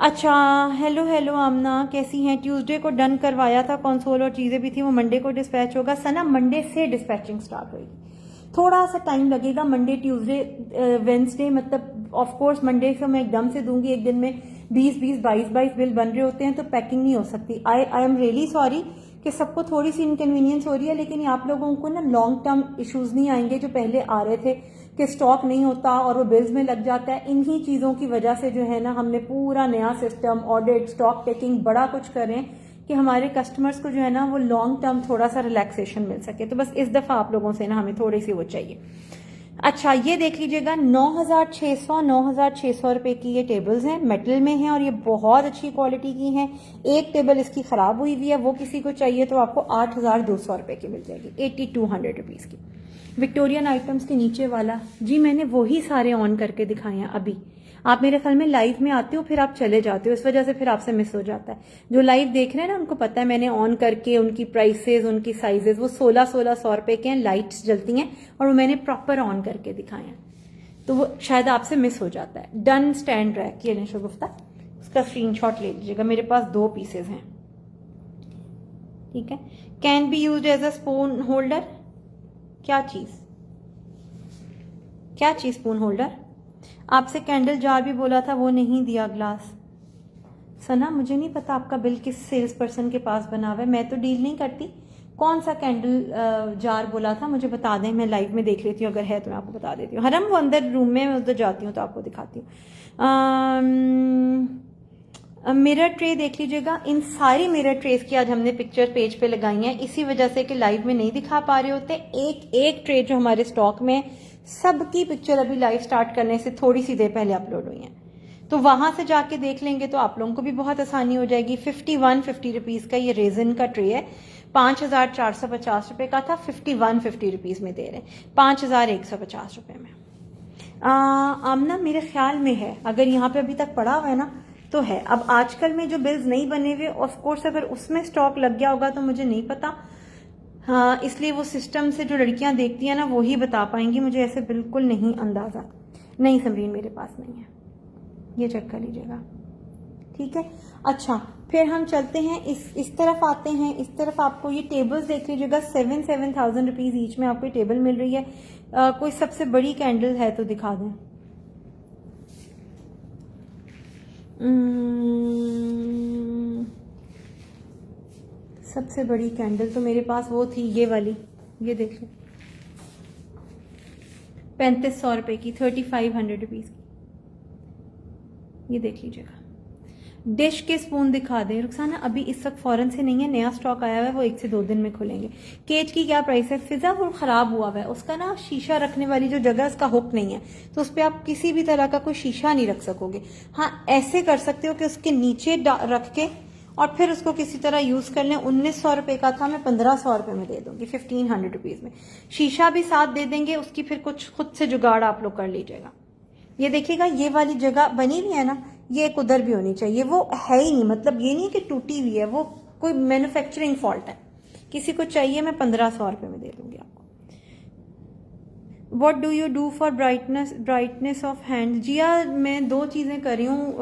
अच्छा, हेलो हेलो आमना, कैसी हैं? ट्यूसडे को डन करवाया था कंसोल और चीज़ें भी थी, वो मंडे को डिस्पैच होगा। सना मंडे से डिस्पैचिंग स्टार्ट होगी, थोड़ा सा टाइम लगेगा। मंडे ट्यूसडे वेंसडे, मतलब ऑफ कोर्स मंडे से मैं एकदम से दूंगी। एक दिन में 20-22 बिल बन रहे होते हैं तो पैकिंग नहीं हो सकती। आई एम रियली सॉरी कि सबको थोड़ी सी इनकन्वीनियंस हो रही है, लेकिन आप लोगों को ना लॉन्ग टर्म इश्यूज नहीं आएंगे जो पहले आ रहे थे कि स्टॉक नहीं होता और वो बिल्स में लग जाता है। इन्हीं चीज़ों की वजह से जो है ना, हमने पूरा नया सिस्टम, ऑडिट, स्टॉक टेकिंग, बड़ा कुछ करें कि हमारे कस्टमर्स को जो है ना वो लॉन्ग टर्म थोड़ा सा रिलैक्सेशन मिल सके। तो बस इस दफ़ा आप लोगों से ना हमें थोड़ी सी वो चाहिए। अच्छा, ये देख लीजिएगा, 9,600 रुपए की ये टेबल्स हैं, मेटल में हैं और ये बहुत अच्छी क्वालिटी की हैं। एक टेबल इसकी खराब हुई हुई है, वो किसी को चाहिए तो आपको 8,200 रुपए की मिल जाएगी, 8,200 रुपीज़ की। विक्टोरियन आइटम्स के नीचे वाला जी, मैंने वही सारे ऑन करके दिखाए हैं अभी। आप मेरे ख्याल में लाइव में आते हो फिर आप चले जाते हो, इस वजह से फिर आपसे मिस हो जाता है। जो लाइव देख रहे हैं ना उनको पता है मैंने ऑन करके उनकी प्राइसेस, उनकी साइजेस, वो 1600 रुपए के हैं, लाइट्स जलती हैं और वो मैंने प्रॉपर ऑन करके दिखाए हैं, तो वो शायद आपसे मिस हो जाता है। डन स्टैंड रैक, ये लें शगुफ्ता, उसका स्क्रीनशॉट ले लीजिएगा, मेरे पास 2 पीसेज हैं, ठीक है। Can be use as a spoon holder, क्या चीज स्पून होल्डर? आपसे कैंडल जार भी बोला था, वो नहीं दिया ग्लास। सना, मुझे नहीं पता आपका बिल किस सेल्स पर्सन के पास बना हुआ है, मैं तो डील नहीं करती। कौन सा कैंडल जार बोला था मुझे बता दें, मैं लाइव में देख लेती हूँ, अगर है तो मैं आपको बता देती हूँ। हरम, वो अंदर रूम में मैं उधर जाती हूँ तो आपको दिखाती हूँ। मिरर ट्रे देख लीजिएगा, इन सारी मिरर ट्रेस की आज हमने पिक्चर पेज पे लगाई हैं, इसी वजह से कि लाइव में नहीं दिखा पा रहे होते। एक ट्रे जो हमारे स्टॉक में, सबकी पिक्चर अभी लाइव स्टार्ट करने से थोड़ी सी देर पहले अपलोड हुई हैं, तो वहां से जाके देख लेंगे तो आप लोगों को भी बहुत आसानी हो जाएगी। 5150 रुपीज का ये रेजन का ट्रे है, 5,450 रुपए का था, 5150 रुपीज में दे रहे हैं, 5,150 रुपए में। आमना, मेरे ख्याल में है, अगर यहाँ पे अभी तक पड़ा हुआ है ना तो है। अब आजकल में जो बिल्स नहीं बने हुए, ऑफ कोर्स अगर उसमें स्टॉक लग गया होगा तो मुझे नहीं पता, हाँ, इसलिए वो सिस्टम से जो लड़कियां देखती हैं ना वो ही बता पाएंगी, मुझे ऐसे बिल्कुल नहीं अंदाजा। नहीं समरीन, मेरे पास नहीं है, ये चेक कर लीजिएगा, ठीक है। अच्छा, फिर हम चलते हैं इस तरफ आते हैं। इस तरफ आपको ये टेबल्स देख लीजिएगा, 7,000 रुपीज ईच में आपको टेबल मिल रही है। कोई सबसे बड़ी कैंडल है तो दिखा दें। सबसे बड़ी कैंडल तो मेरे पास वो थी, ये वाली, ये देख लो, 3,500 रुपए की, 3,500 रुपीज की, ये देख लीजिएगा। डिश के स्पून दिखा दें रुखसाना, अभी इस वक्त फौरन से नहीं है, नया स्टॉक आया हुआ है, वो 1 से 2 दिन में खुलेंगे। केज की क्या प्राइस है? फिजा वो खराब हुआ हुआ है, उसका ना शीशा रखने वाली जो जगह उसका हुक नहीं है, तो उस पर आप किसी भी तरह का कोई शीशा नहीं रख सकोगे। हाँ, ऐसे कर सकते हो कि उसके नीचे रख के और फिर उसको किसी तरह यूज कर लें। 1,900 रुपए का था, मैं 1,500 रुपए में दे दूंगी, 1,500 रुपीज में। शीशा भी साथ दे देंगे, उसकी फिर कुछ खुद से जुगाड़ आप लोग कर लीजिएगा। ये देखिएगा, ये वाली जगह बनी हुई है ना, ये एक उधर भी होनी चाहिए, वो है ही नहीं, मतलब ये नहीं कि टूटी हुई है, वो कोई मैन्युफैक्चरिंग फॉल्ट है। किसी को चाहिए, मैं 1,500 रुपए में दे दूंगी आपको। What do you do for brightness of hand? जिया, मैं 2 चीज़ें कर रही हूँ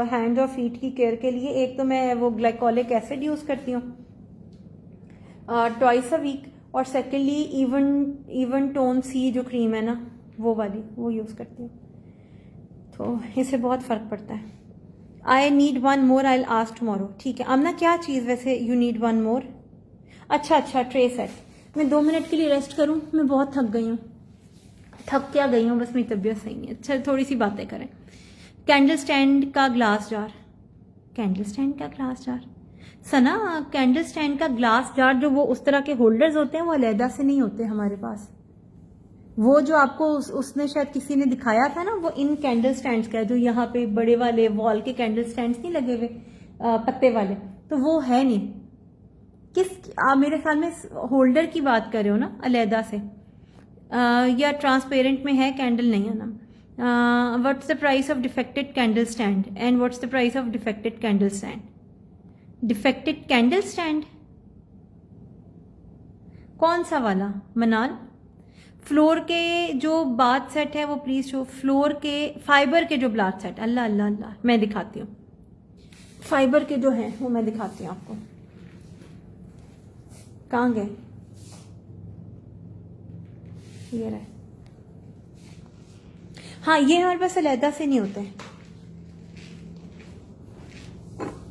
हैंड और फीट की केयर के लिए। एक तो मैं वो ग्लाइकोलिक एसिड यूज़ करती हूँ ट्वाइस अ वीक, और सेकेंडली इवन टोन सी जो क्रीम है ना, वो वाली, वो यूज़ करती हूँ, तो इससे बहुत फ़र्क पड़ता है। I need 1 more, I ask tomorrow. ठीक है आमना, क्या चीज़ वैसे यू नीड 1 more? अच्छा, ट्रे सेट। मैं 2 मिनट के लिए रेस्ट करूँ, मैं बहुत थक गई हूँ, थक क्या गई हूँ, बस मेरी तबीयत सही नहीं है। अच्छा, थोड़ी सी बातें करें। कैंडल स्टैंड का ग्लास जार, कैंडल स्टैंड का ग्लास जार, सना, कैंडल स्टैंड का ग्लास जार जो वो उस तरह के होल्डर्स होते हैं वो अलहदा से नहीं होते हमारे पास। वो जो आपको उसने शायद किसी ने दिखाया था ना, वो इन कैंडल स्टैंड्स का है, जो यहाँ पे बड़े वाले वॉल के कैंडल स्टैंड्स नहीं लगे हुए पत्ते वाले, तो वो है नहीं। आप मेरे ख्याल में होल्डर की बात कर रहे हो ना अलहदा से, या ट्रांसपेरेंट में है कैंडल, नहीं है ना। What's the price of defected candle stand and what's the price of defected candle stand? Defected candle stand, कौन सा वाला मनाल? फ्लोर के जो बाथ सेट है वो प्लीज शो। फ्लोर के फाइबर के जो बाथ सेट, अल्लाह अल्लाह अल्लाह, मैं दिखाती हूँ फाइबर के जो हैं वो मैं दिखाती हूँ आपको। कहाँ गए? ये रहे। हाँ, ये हमारे पास अलहदा से नहीं होते,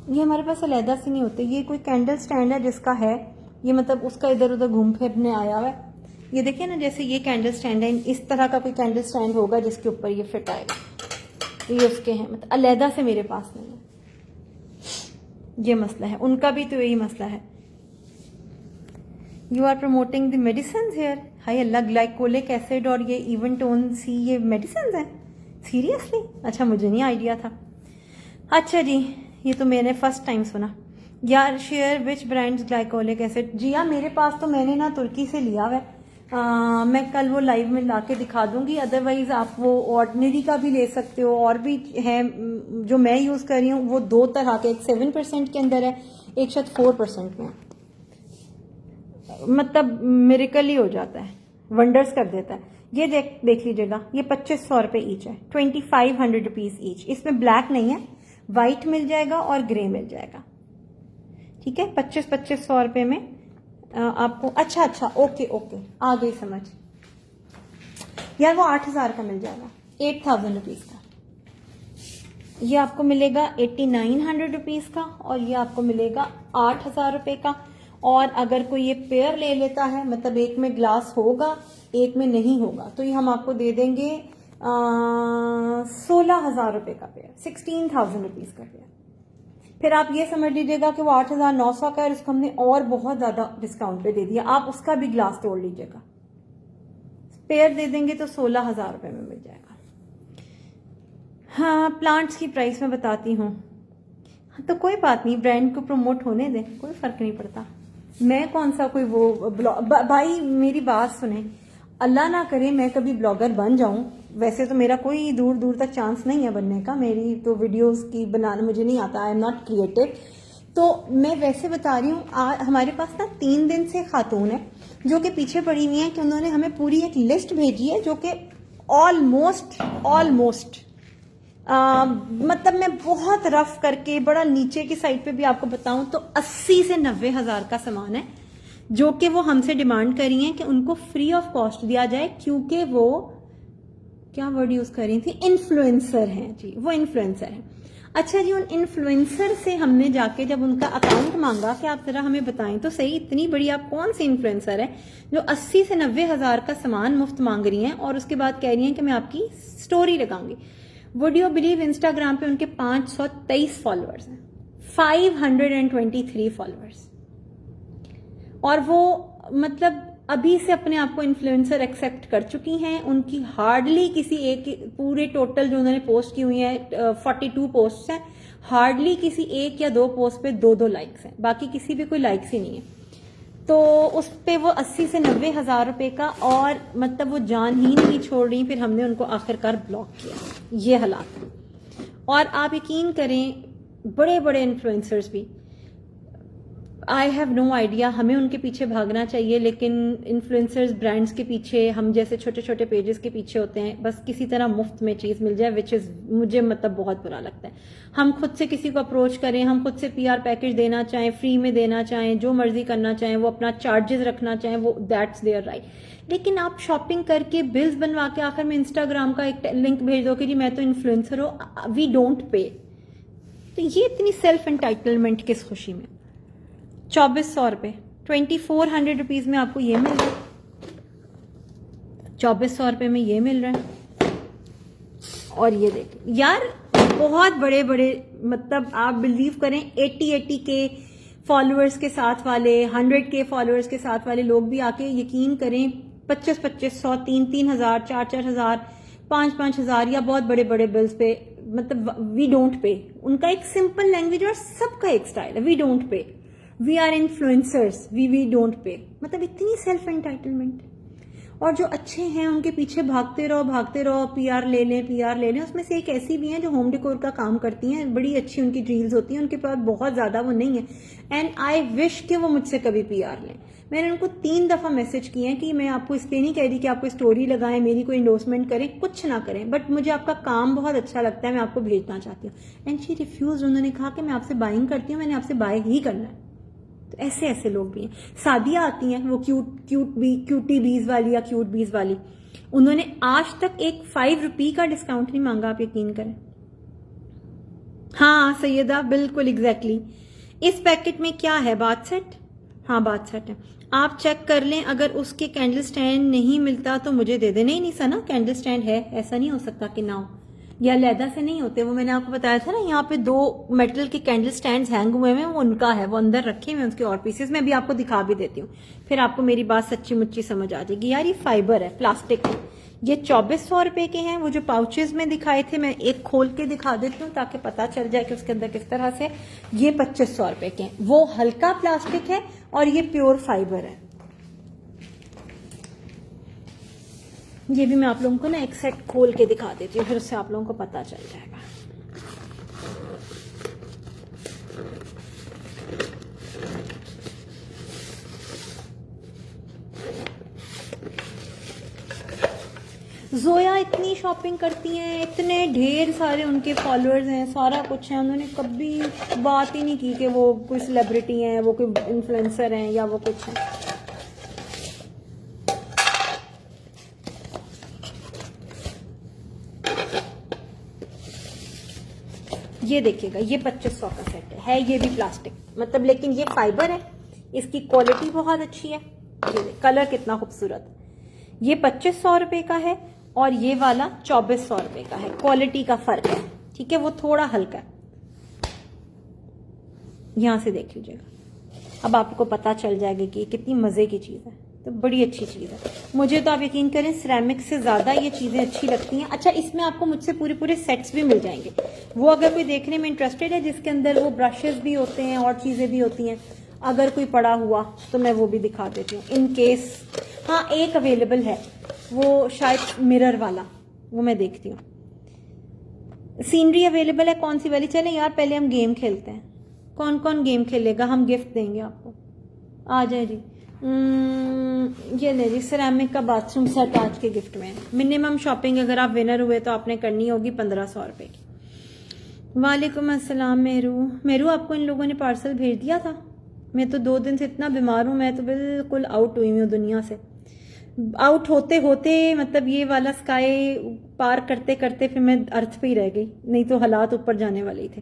ये हमारे पास अलहदा से नहीं होते। ये कोई कैंडल स्टैंड है जिसका है, ये मतलब उसका इधर उधर घूम फिरने आया हुआ है। ये देखिए ना, जैसे ये कैंडल स्टैंड है, इस तरह का कोई कैंडल स्टैंड होगा जिसके ऊपर ये फिट आएगा, ये उसके हैं, मतलब अलहदा से मेरे पास नहीं है। ये मसला है, उनका भी तो यही मसला है। You are promoting the medicine here, हाय अल्लाह, ग्लाइकोलिक एसिड और ये इवन टोन सी, ये मेडिसिन है सीरियसली? अच्छा, मुझे नहीं आइडिया था। अच्छा जी, ये तो मैंने फर्स्ट टाइम सुना यार। Share which brands glycolic acid? जी हाँ, मेरे पास तो मैंने ना तुर्की से लिया हुआ है। मैं कल वो लाइव में ला के दिखा दूंगी, अदरवाइज आप वो ऑर्डिनरी का भी ले सकते हो। और भी है जो मैं यूज कर रही हूँ, वो दो तरह के, एक 7% के अंदर है, एक शायद 4% में है। मतलब मिरेकल ही हो जाता है, वंडर्स कर देता है। ये देख लीजिएगा, ये 2500 रुपए ईच है, 2500 रुपीज ईच। इसमें ब्लैक नहीं है, व्हाइट मिल जाएगा और ग्रे मिल जाएगा, ठीक है। 2500 रुपए में आपको। अच्छा, ओके, आ गई समझ यार। वो 8000 का मिल जाएगा, 8000 रुपीज का। ये आपको मिलेगा 8900 रुपीज का, और ये आपको मिलेगा 8000 रुपए का। और अगर कोई ये पेयर ले लेता है, मतलब एक में ग्लास होगा एक में नहीं होगा, तो ये हम आपको दे देंगे 16,000 रुपए का पेयर, 16,000 रुपीज का पेयर। फिर आप ये समझ लीजिएगा कि वो 8,900 का है, उसको हमने और बहुत ज्यादा डिस्काउंट पे दे दिया। आप उसका भी ग्लास तोड़ लीजिएगा, पेयर दे देंगे तो 16,000 रुपए में मिल जाएगा। हाँ, प्लांट्स की प्राइस मैं बताती हूँ। हाँ, तो कोई बात नहीं, ब्रांड को प्रमोट होने दें, कोई फर्क नहीं पड़ता। मैं कौन सा कोई वो भाई मेरी बात सुने, अल्लाह ना करे मैं कभी ब्लॉगर बन जाऊं। वैसे तो मेरा कोई दूर दूर तक चांस नहीं है बनने का, मेरी तो वीडियोस की बनाना मुझे नहीं आता, आई एम नॉट क्रिएटिव। तो मैं वैसे बता रही हूँ, हमारे पास ना 3 दिन से खातून है जो कि पीछे पड़ी हुई है कि उन्होंने हमें पूरी एक लिस्ट भेजी है, जो कि ऑलमोस्ट मतलब मैं बहुत रफ करके बड़ा नीचे की साइड पे भी आपको बताऊं तो 80 से 90 हजार का सामान है, जो कि वो हमसे डिमांड करी है कि उनको फ्री ऑफ कॉस्ट दिया जाए, क्योंकि वो क्या वर्ड यूज कर रही थी, इन्फ्लुएंसर हैं जी, वो इन्फ्लुएंसर हैं। अच्छा जी, उन इन्फ्लुएंसर से हमने जाके जब उनका अकाउंट मांगा कि आप जरा हमें बताएं तो सही, इतनी बड़ी आप कौन सी इन्फ्लुएंसर है जो 80 से 90 हजार का सामान मुफ्त मांग रही हैं और उसके बाद कह रही हैं कि मैं आपकी स्टोरी लगाऊंगी। वुड यू बिलीव, इंस्टाग्राम पे उनके 523 फॉलोअर्स हैं, 523 फॉलोअर्स, और वो मतलब अभी से अपने आप को इन्फ्लुएंसर एक्सेप्ट कर चुकी हैं। उनकी हार्डली किसी एक, पूरे टोटल जो उन्होंने पोस्ट की हुई है 42 पोस्ट हैं, हार्डली किसी एक या दो पोस्ट पे 2-2 लाइक्स हैं, बाकी किसी भी कोई लाइक्स ही नहीं है। तो उस पे वो 80 से 90 हजार रुपए का, और मतलब वो जान ही नहीं छोड़ रही। फिर हमने उनको आखिरकार ब्लॉक किया, ये हालात। और आप यकीन करें, बड़े बड़े इन्फ्लुएंसर्स भी, आई हैव नो आइडिया, हमें उनके पीछे भागना चाहिए, लेकिन इन्फ्लुएंसर्स ब्रांड्स के पीछे, हम जैसे छोटे छोटे पेजेस के पीछे होते हैं, बस किसी तरह मुफ्त में चीज मिल जाए, विच इज मुझे मतलब बहुत बुरा लगता है। हम खुद से किसी को अप्रोच करें, हम खुद से PR पैकेज देना चाहें, फ्री में देना चाहें, जो मर्जी करना चाहें, वो अपना चार्जेस रखना चाहें, वो दैट्स देयर राइट। लेकिन आप शॉपिंग करके बिल्स बनवा के आखिर में इंस्टाग्राम का एक लिंक भेज दो कि जी मैं तो इन्फ्लुएंसर हूं, वी डोंट पे। तो ये इतनी सेल्फ एंटाइटलमेंट किस खुशी में? 2400 रुपए, 2400 रुपीज में आपको ये मिल रहा है, 2400 रुपए में ये मिल रहा है। और ये देखिए यार, बहुत बड़े बड़े, मतलब आप बिलीव करें 80 के फॉलोअर्स के साथ वाले, 100 के फॉलोअर्स के साथ वाले लोग भी आके यकीन करें 2500, 3,000, 4,000, 5,000 या बहुत बड़े बड़े बिल्स पे, मतलब वी डोंट पे। उनका एक सिंपल लैंग्वेज और सबका एक स्टाइल है, we don't pay, we are influencers, we don't pay. मतलब इतनी सेल्फ एंटाइटलमेंट। और जो अच्छे हैं उनके पीछे भागते रहो, पीआर ले लें। उसमें से एक ऐसी भी हैं जो होम डेकोर का काम करती हैं, बड़ी अच्छी उनकी डील्स होती हैं, उनके पास बहुत ज्यादा वो नहीं है, एंड आई विश कि वो मुझसे कभी पीआर लें। मैंने उनको 3 दफा मैसेज किए हैं कि मैं आपको इसलिए नहीं कह रही कि आप कोई स्टोरी लगाएं, मेरी कोई इंडोर्समेंट करें, कुछ ना करें, बट मुझे आपका काम बहुत अच्छा लगता है, मैं आपको भेजना चाहती हूँ। And she refuse. उन्होंने कहा कि मैं आपसे बाइंग करती हूँ, मैंने आपसे बाय ही करना है। तो ऐसे ऐसे लोग भी हैं। शादियां आती हैं वो क्यूटी बीज वाली या क्यूट बीज वाली, उन्होंने आज तक एक 5 रुपये का डिस्काउंट नहीं मांगा, आप यकीन करें। हाँ सैयदा, बिल्कुल एग्जैक्टली। इस पैकेट में क्या है, बाथ सेट? हाँ बाथ सेट है, आप चेक कर लें। अगर उसके कैंडल स्टैंड नहीं मिलता तो मुझे दे दे। नहीं सना, कैंडल स्टैंड है, ऐसा नहीं हो सकता कि ना हो, या लैदा से नहीं होते। वो मैंने आपको बताया था ना, यहाँ पे 2 मेटल के कैंडल स्टैंड हैंग हुए हैं, वो उनका है, वो अंदर रखे हुए हैं उसके और पीसेस। मैं भी आपको दिखा भी देती हूँ, फिर आपको मेरी बात सच्ची मुच्ची समझ आ जाएगी। यार ये फाइबर है, प्लास्टिक है, ये 2400 रुपए के हैं। वो जो पाउचेस में दिखाए थे, मैं एक खोल के दिखा देती हूँ ताकि पता चल जाए कि उसके अंदर किस तरह से। ये 2500 रुपए के हैं, वो हल्का प्लास्टिक है और ये प्योर फाइबर है। ये भी मैं आप लोगों को ना एक सेट खोल के दिखा देती हूँ, फिर उससे आप लोगों को पता चल जाएगा। जोया इतनी शॉपिंग करती हैं, इतने ढेर सारे उनके फॉलोअर्स हैं, सारा कुछ है, उन्होंने कभी बात ही नहीं की कि वो कोई सेलिब्रिटी हैं, वो कोई इन्फ्लुएंसर हैं या वो कुछ है। ये देखिएगा, ये 2500 का सेट है, ये भी प्लास्टिक मतलब, लेकिन ये फाइबर है, इसकी क्वालिटी बहुत अच्छी है। ये कलर कितना खूबसूरत है। ये 2500 रुपए का है और ये वाला 2400 रुपए का है। क्वालिटी का फर्क है, ठीक है, वो थोड़ा हल्का है। यहां से देख लीजिएगा, अब आपको पता चल जाएगा कि कितनी मजे की चीज है। तो बड़ी अच्छी चीज है, मुझे तो आप यकीन करें सिरेमिक से ज्यादा ये चीजें अच्छी लगती हैं। अच्छा, इसमें आपको मुझसे पूरे सेट्स भी मिल जाएंगे। वो अगर कोई देखने में इंटरेस्टेड है, जिसके अंदर वो ब्रशेस भी होते हैं और चीजें भी होती हैं, अगर कोई पड़ा हुआ तो मैं वो भी दिखा देती हूँ इन केस। हाँ एक अवेलेबल है, वो शायद मिरर वाला, वो मैं देखती हूँ। सीनरी अवेलेबल है, कौन सी वाली? चले यार पहले हम गेम खेलते हैं। कौन कौन गेम खेलेगा? हम गिफ्ट देंगे आपको, आ जाए जी। ये ले जी, सिरेमिक का बाथरूम सेट आज के गिफ्ट में। मिनिमम शॉपिंग अगर आप विनर हुए तो आपने करनी होगी 1500 रुपए की। वालेकुम अस्सलाम मेरू, आपको इन लोगों ने पार्सल भेज दिया था? मैं तो 2 दिन से इतना बीमार हूँ, मैं तो बिल्कुल आउट हुई हूँ दुनिया से। आउट होते होते मतलब ये वाला स्काई पार करते करते फिर मैं अर्थ पे ही रह गई, नहीं तो हालात ऊपर जाने वाले ही थे।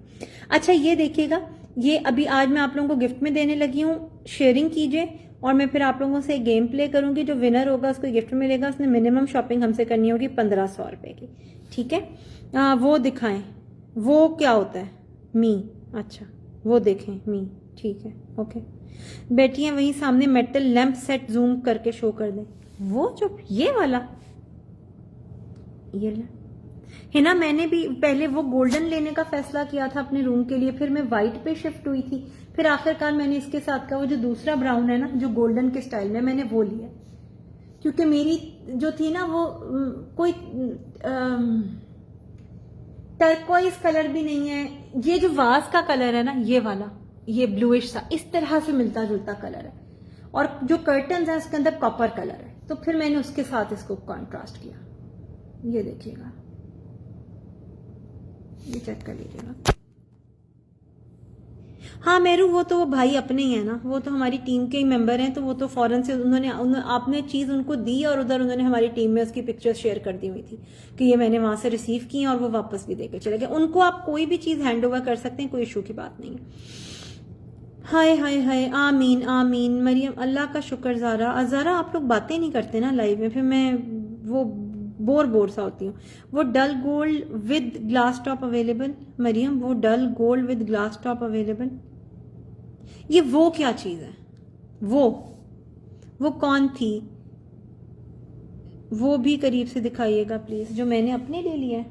अच्छा ये देखिएगा, ये अभी आज मैं आप लोगों को गिफ्ट में देने लगी हूँ, शेयरिंग कीजिए और मैं फिर आप लोगों से गेम प्ले करूंगी। जो विनर होगा उसको गिफ्ट मिलेगा, उसने मिनिमम शॉपिंग हमसे करनी होगी 1500 रुपए की, ठीक है। वो दिखाएं, वो क्या होता है? मी, अच्छा वो देखें मी, ठीक है ओके। बेटियां वहीं सामने मेटल लैंप सेट जूम करके शो कर दें, वो जो ये वाला, ये है ना। मैंने भी पहले वो गोल्डन लेने का फैसला किया था अपने रूम के लिए, फिर मैं व्हाइट पे शिफ्ट हुई थी, फिर आखिरकार मैंने इसके साथ का वो जो दूसरा ब्राउन है ना, जो गोल्डन के स्टाइल में, मैंने वो लिया, क्योंकि मेरी जो थी ना वो कोई टर्कोइज कलर भी नहीं है, ये जो वास का कलर है ना, ये वाला, ये ब्लूइश सा, इस तरह से मिलता जुलता कलर है, और जो कर्टन्स है उसके अंदर कॉपर कलर है, तो फिर मैंने उसके साथ इसको कॉन्ट्रास्ट किया। ये देखिएगा, ये चेक कर लीजिएगा। हाँ मेरू, वो तो भाई अपने ही है ना, वो तो हमारी टीम के ही मेंबर हैं, तो वो तो फौरन से आपने चीज़ उनको दी और उधर उन्होंने हमारी टीम में उसकी पिक्चर्स शेयर कर दी हुई थी कि ये मैंने वहां से रिसीव की और वो वापस भी देकर चले गए। उनको आप कोई भी चीज़ हैंड ओवर कर सकते हैं, कोई इशू की बात नहीं है। हाय हाय हाय, आमीन आमीन मरियम, अल्लाह का शुक्र। ज़ारा आप लोग बातें नहीं करते ना लाइव में, फिर मैं वो बोर सा होती हूँ। वो dull gold with glass top available, Mariam वो dull gold with glass top available. ये वो क्या चीज है? वो कौन थी? वो भी करीब से दिखाइएगा प्लीज, जो मैंने अपने ले लिया है।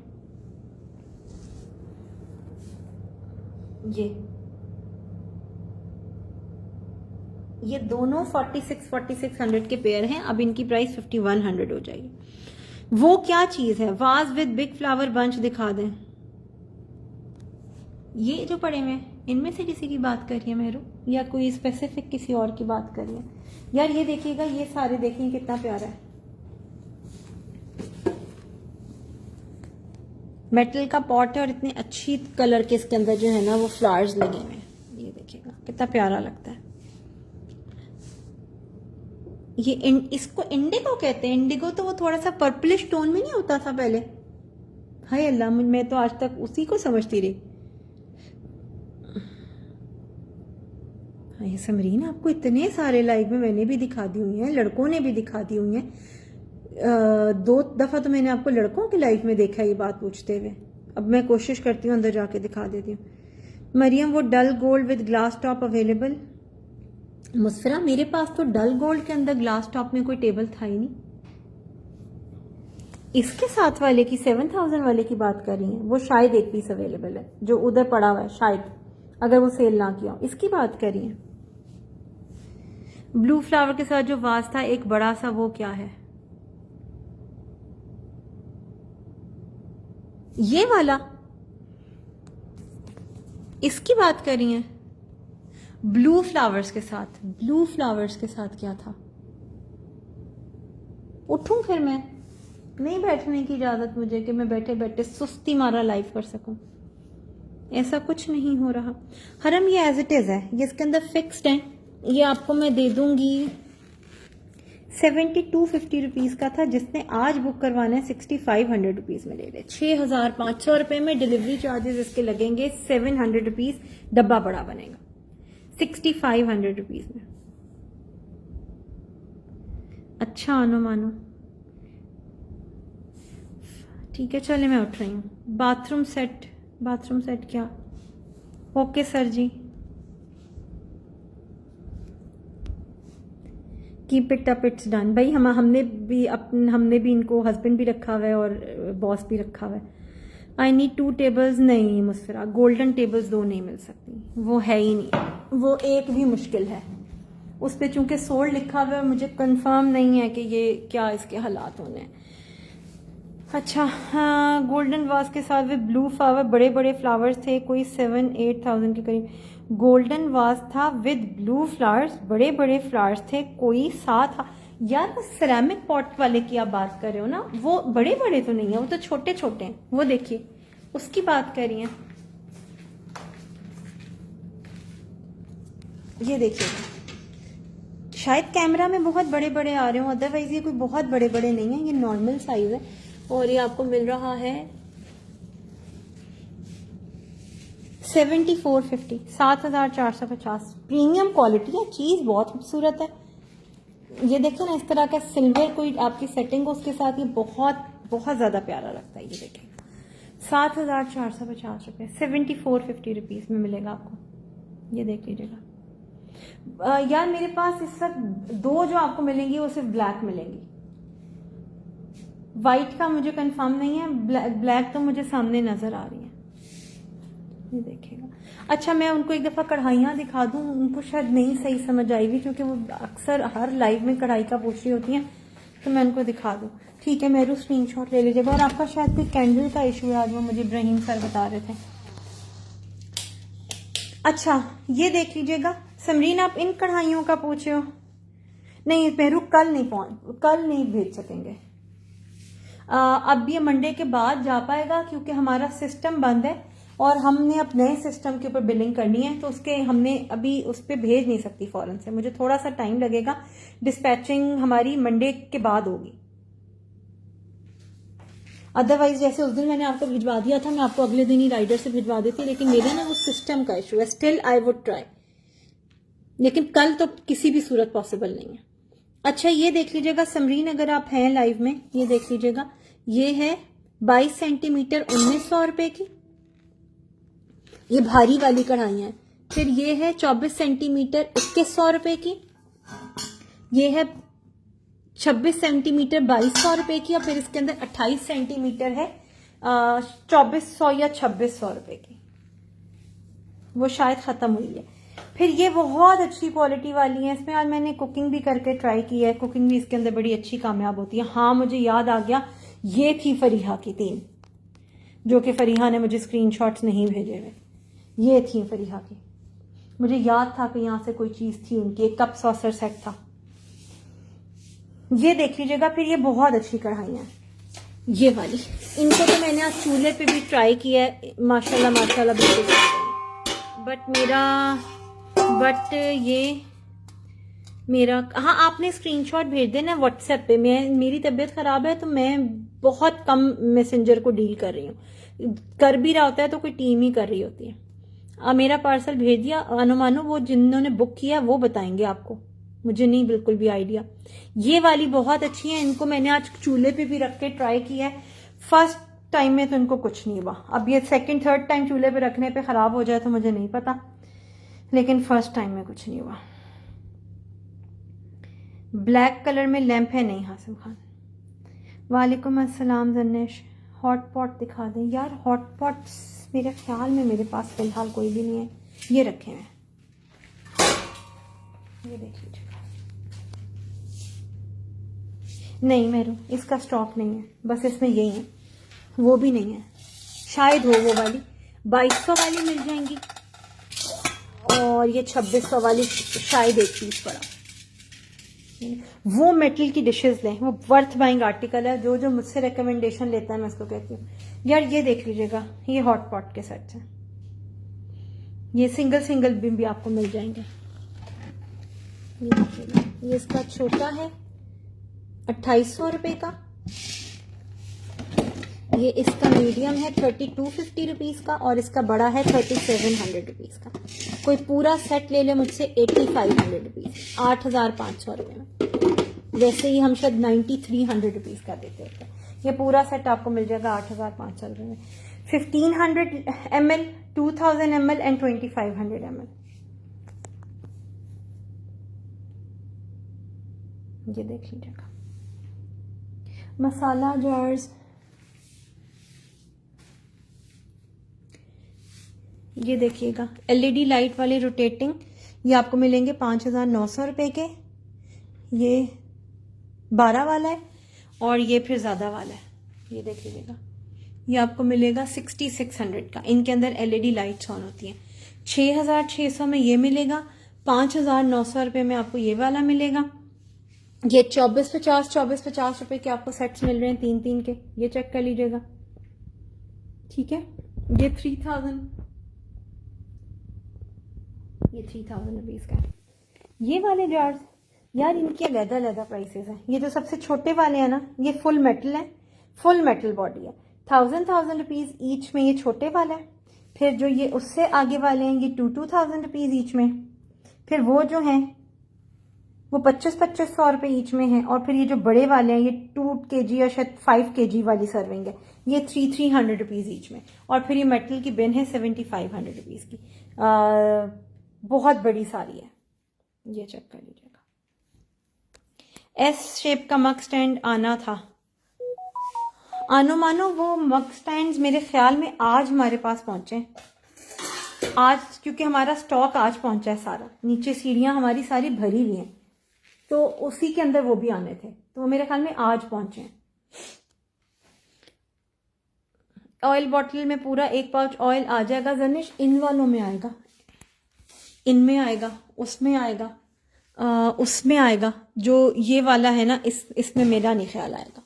ये दोनों 4600 के पेयर हैं। अब इनकी प्राइस 5100 हो जाएगी। वो क्या चीज है? Was with big flower bunch दिखा दें। ये जो पड़े हुए हैं इनमें से किसी की बात कर रही है मेहरू, या कोई स्पेसिफिक किसी और की बात कर रही है? यार ये देखिएगा, ये सारे देखिए कितना प्यारा है। मेटल का पॉट है और इतने अच्छी कलर के इसके अंदर जो है ना वो फ्लावर्स लगे हुए हैं। ये देखिएगा कितना प्यारा लगता है। ये इसको इंडिगो कहते हैं। इंडिगो तो वो थोड़ा सा पर्पलिश टोन में नहीं होता था पहले? हाय अल्लाह, मैं तो आज तक उसी को समझती रही। हाय समरीन, आपको इतने सारे लाइव में मैंने भी दिखा दी हुई हैं, लड़कों ने भी दिखा दी हुई हैं। 2 दफा तो मैंने आपको लड़कों के लाइव में देखा ये बात पूछते हुए। अब मैं कोशिश करती हूँ अंदर जाके दिखा देती हूँ। मरियम, वो dull gold with glass top available? मुस्फरा, मेरे पास तो डल गोल्ड के अंदर ग्लास टॉप में कोई टेबल था ही नहीं। इसके साथ वाले की 7000 वाले की बात कर रही हैं, वो शायद एक पीस अवेलेबल है जो उधर पड़ा हुआ है, शायद अगर वो सेल ना किया हो, इसकी बात कर रही हैं। ब्लू फ्लावर के साथ जो वाज था एक बड़ा सा, वो क्या है? ये वाला, इसकी बात कर रही हैं? ब्लू फ्लावर्स के साथ, ब्लू फ्लावर्स के साथ क्या था? उठूं फिर मैं? नहीं बैठने की इजाजत मुझे कि मैं बैठे बैठे सुस्ती मारा लाइव कर सकूं। ऐसा कुछ नहीं हो रहा। हरम, ये एज इट इज है, ये इसके अंदर फिक्स्ड है। ये आपको मैं दे दूंगी 7250 रुपीज का था। जिसने आज बुक करवाना है 6500 रुपीज में ले ले। 6500 रुपए में डिलीवरी चार्जेस इसके लगेंगे। 700 रुपीज डब्बा बड़ा बनेगा 6500 रुपीज में। अच्छा आनो मानो, ठीक है चले, मैं उठ रही हूँ। बाथरूम सेट क्या? Okay sir ji, keep it up, it's done. भाई हमने भी इनको हस्बैंड भी रखा हुआ है और बॉस भी रखा हुआ है। I need 2 tables. नहीं मुस्फरा, गोल्डन टेबल्स 2 नहीं मिल सकती, वो है ही नहीं, वो एक भी मुश्किल है। उस पर चूंकि सोल्ड लिखा हुआ है, मुझे कंफर्म नहीं है कि ये क्या इसके हालात होने हैं। अच्छा हाँ, गोल्डन वास के साथ भी ब्लू फ्लावर, बड़े बड़े फ्लावर्स थे, कोई 7-8,000 के करीब। गोल्डन वास था विद ब्लू फ्लावर्स, बड़े बड़े फ्लावर्स थे, कोई 7। यार वो सेरेमिक पॉट वाले की आप बात कर रहे हो ना, वो बड़े बड़े तो नहीं है, वो तो छोटे छोटे हैं। वो देखिए, उसकी बात कर रही हैं। ये देखिए, शायद कैमरा में बहुत बड़े बड़े आ रहे हो, अदरवाइज ये कोई बहुत बड़े बड़े नहीं है, ये नॉर्मल साइज है। और ये आपको मिल रहा है 7450, 7450। प्रीमियम क्वालिटी है, चीज बहुत खूबसूरत है। ये देखिए ना, इस तरह का सिल्वर कोई आपकी सेटिंग हो उसके साथ, ये बहुत बहुत ज्यादा प्यारा लगता है। ये देखिए 7450 रुपये, 7450 रुपीज में मिलेगा आपको। ये देख लीजिएगा। यार मेरे पास इस वक्त 2 जो आपको मिलेंगी वो सिर्फ ब्लैक मिलेंगी। वाइट का मुझे कंफर्म नहीं है, ब्लैक तो मुझे सामने नजर आ रही है। ये देखिएगा। अच्छा मैं उनको एक दफा कढ़ाइयाँ दिखा दूं, उनको शायद नहीं सही समझ आई हुई, क्योंकि वो अक्सर हर लाइव में कढ़ाई का पूछ रही होती हैं, तो मैं उनको दिखा दूं। ठीक है, मेरू स्क्रीनशॉट ले लीजिएगा। और आपका शायद कोई कैंडल का इशू है आज, वो मुझे इब्राहिम सर बता रहे थे। अच्छा ये देख लीजिएगा। समरीन, आप इन कढ़ाइयों का पूछ रहे हो? नहीं मेरू, कल नहीं भेज सकेंगे। अब ये मंडे के बाद जा पाएगा, क्योंकि हमारा सिस्टम बंद है और हमने अब नए सिस्टम के ऊपर बिलिंग करनी है, तो उसके हमने अभी उस पर भेज नहीं सकती फौरन से, मुझे थोड़ा सा टाइम लगेगा। डिस्पैचिंग हमारी मंडे के बाद होगी। अदरवाइज जैसे उस दिन मैंने आपको भिजवा दिया था, मैं आपको अगले दिन ही राइडर से भिजवा देती, लेकिन मेरे ना वो सिस्टम का इशू है। स्टिल आई वुड ट्राई, लेकिन कल तो किसी भी सूरत पॉसिबल नहीं है। अच्छा ये देख लीजिएगा समरीन, अगर आप हैं लाइव में, ये देख लीजिएगा। ये है 22 सेंटीमीटर 1900 रुपए की, ये भारी वाली कढ़ाई है। फिर ये है 24 सेंटीमीटर 2100 रुपए की, ये है 26 सेंटीमीटर 2200 रुपए की, और फिर इसके अंदर 28 सेंटीमीटर है 2400 या 2600 रुपए की, वो शायद खत्म हुई है। फिर ये बहुत अच्छी क्वालिटी वाली है, इसमें आज मैंने कुकिंग भी करके ट्राई की है, कुकिंग भी इसके अंदर बड़ी अच्छी कामयाब होती है। हाँ मुझे याद आ गया, ये थी फरीहा की 3, जो कि फरीहा ने मुझे स्क्रीनशॉट्स नहीं भेजे हुए, ये थी फरीहा की। मुझे याद था कि यहाँ से कोई चीज़ थी उनकी, एक कप सॉसर सेट था। ये देख लीजिएगा। फिर ये बहुत अच्छी कढ़ाई है ये वाली, इनको तो मैंने आज चूल्हे पे भी ट्राई किया है, माशाल्लाह माशाल्लाह बिल्कुल। बट ये मेरा, हाँ आपने स्क्रीनशॉट भेज देना व्हाट्सएप पे। मेरी तबीयत ख़राब है तो मैं बहुत कम मैसेंजर को डील कर रही हूँ, कर भी रहा होता है तो कोई टीम ही कर रही होती है। अब मेरा पार्सल भेज दिया, अनुमानो वो जिन्होंने बुक किया वो बताएंगे आपको, मुझे नहीं बिल्कुल भी आइडिया। ये वाली बहुत अच्छी है, इनको मैंने आज चूल्हे पे भी रख के ट्राई किया है। फर्स्ट टाइम में तो इनको कुछ नहीं हुआ, अब ये सेकंड थर्ड टाइम चूल्हे पे रखने पे ख़राब हो जाए तो मुझे नहीं पता, लेकिन फर्स्ट टाइम में कुछ नहीं हुआ। ब्लैक कलर में लैंप है नहीं हासिम खान। वालेकुम अस्सलाम जन्नेश। हॉट पॉट दिखा दें यार, हॉट पॉट्स मेरे ख्याल में मेरे पास फिलहाल कोई भी नहीं है, ये रखे हैं, ये देख लीजिएगा। नहीं मेरू इसका स्टॉक नहीं है, बस इसमें यही है, वो भी नहीं है, शायद हो वो वाली 2200 वाली मिल जाएंगी, और ये 2600 वाली शायद एक पीस पड़ा। वो मेटल की डिशेस लें, वो वर्थ बाइंग आर्टिकल है। जो जो मुझसे रिकमेंडेशन लेता है मैं उसको कहती हूँ यार ये देख लीजिएगा, ये हॉट पॉट के सेट्स हैं, ये सिंगल भी आपको मिल जाएंगे। ये देखिएगा, ये इसका छोटा है 2800 रुपये का, ये इसका मीडियम है 3250 रुपीज़ का, और इसका बड़ा है 3700 रुपीज़ का। कोई पूरा सेट ले ले मुझसे 8500 रुपीज़, 8500 रुपये में। वैसे ही हम शायद 9300 रुपीज़ का देते होते हैं, ये पूरा सेट आपको मिल जाएगा 8500 रुपये में। 1500 ml, 2000 ml एंड 2500 ml। ये देख लीजिएगा। मसाला जार्स, ये देखिएगा एलईडी लाइट वाले रोटेटिंग, ये आपको मिलेंगे 5900 रुपये के। ये 12 वाला है और ये फिर ज़्यादा वाला है, ये देख लीजिएगा। ये आपको मिलेगा 6600 का, इनके अंदर एलईडी लाइट्स ऑन होती हैं। 6600 में ये मिलेगा, 5900 रुपये में आपको ये वाला मिलेगा। ये 2450 रुपये के आपको सेट्स मिल रहे हैं 3 के, ये चेक कर लीजिएगा, ठीक है। ये 3000 रुपीज़ का है। ये वाले जार्स यार इनके अलग प्राइसेस हैं। ये जो सबसे छोटे वाले हैं ना, ये फुल मेटल है, फुल मेटल बॉडी है, 1000 रुपीज़ ईच में ये छोटे वाला है। फिर जो ये उससे आगे वाले हैं ये 2000 रुपीज़ ईच में। फिर वो जो हैं वो 2500 रुपये ईच में है। और फिर ये जो बड़े वाले हैं ये 2 kg या शायद 5 kg वाली सर्विंग है, ये 300 रुपीज़ ईच में। और फिर ये मेटल की बिन है 7500 रुपीज़ की, बहुत बड़ी सारी है, ये चेक कर लीजिएगा। एस शेप का मग स्टैंड आना था, आनो मानो वो मग स्टैंड्स मेरे ख्याल में आज हमारे पास पहुंचे, आज, क्योंकि हमारा स्टॉक आज पहुंचा है सारा। नीचे सीढ़ियां हमारी सारी भरी हुई हैं, तो उसी के अंदर वो भी आने थे, तो वो मेरे ख्याल में आज पहुंचे हैं। ऑयल बॉटल में पूरा 1 पाउच ऑयल आ जाएगा जनिश, इन वालों में आएगा, इनमें आएगा, उसमें आएगा, उसमें आएगा। जो ये वाला है ना, इसमें मेरा नहीं ख्याल आएगा,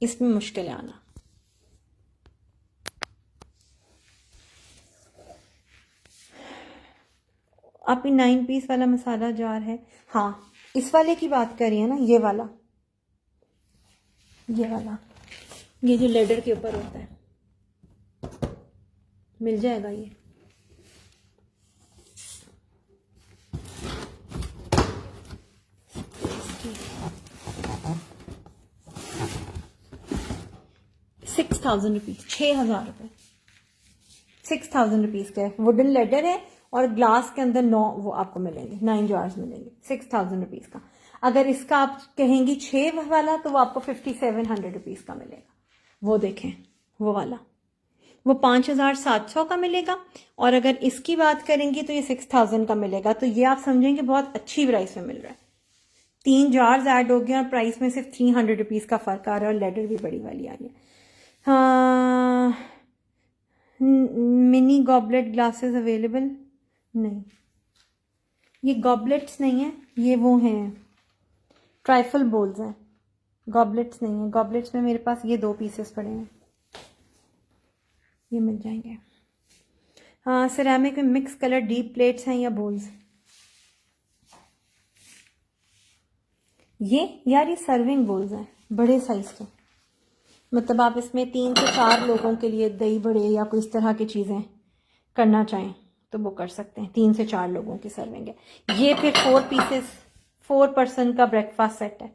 इसमें मुश्किल है आना। आप 9 पीस वाला मसाला जार है, हाँ इस वाले की बात कर रही है ना, ये वाला, ये जो लेडर के ऊपर होता है, मिल जाएगा ये। ₹6000, 6000 रुपये, 6000 रुपीज़ का है। वुडन लेडर है और ग्लास के अंदर 9 वो आपको मिलेंगे, 9 जार्स मिलेंगे 6000 रुपीज़ का। अगर इसका आप कहेंगी 6 वाला तो वो आपको 5700 रुपीज़ का मिलेगा। वो देखें वो वाला वो 5,700 का मिलेगा, और अगर इसकी बात करेंगे तो ये 6,000 का मिलेगा। तो ये आप समझेंगे बहुत अच्छी प्राइस में मिल रहा है। 3 जार्स ऐड हो गए और प्राइस में सिर्फ 300 रुपीज़ का फ़र्क आ रहा है, और लेडर भी बड़ी वाली आई है। हाँ, मिनी गॉबलेट ग्लासेस अवेलेबल नहीं, ये गॉबलेट्स नहीं है, ये वो हैं ट्राइफल बोल्स हैं, गॉबलेट्स नहीं है। गॉबलेट्स में मेरे पास ये 2 पीसेस पड़े हैं, ये मिल जाएंगे। हाँ, सिरेमिक में मिक्स कलर डीप प्लेट्स हैं या बोल्स। ये यार ये सर्विंग बोल्स हैं बड़े साइज के, मतलब आप इसमें 3 से 4 लोगों के लिए दही बड़े या कोई इस तरह की चीज़ें करना चाहें तो वो कर सकते हैं। 3 से 4 लोगों की सर्विंग है ये। फिर 4 पीसेस 4 पर्सन का ब्रेकफास्ट सेट है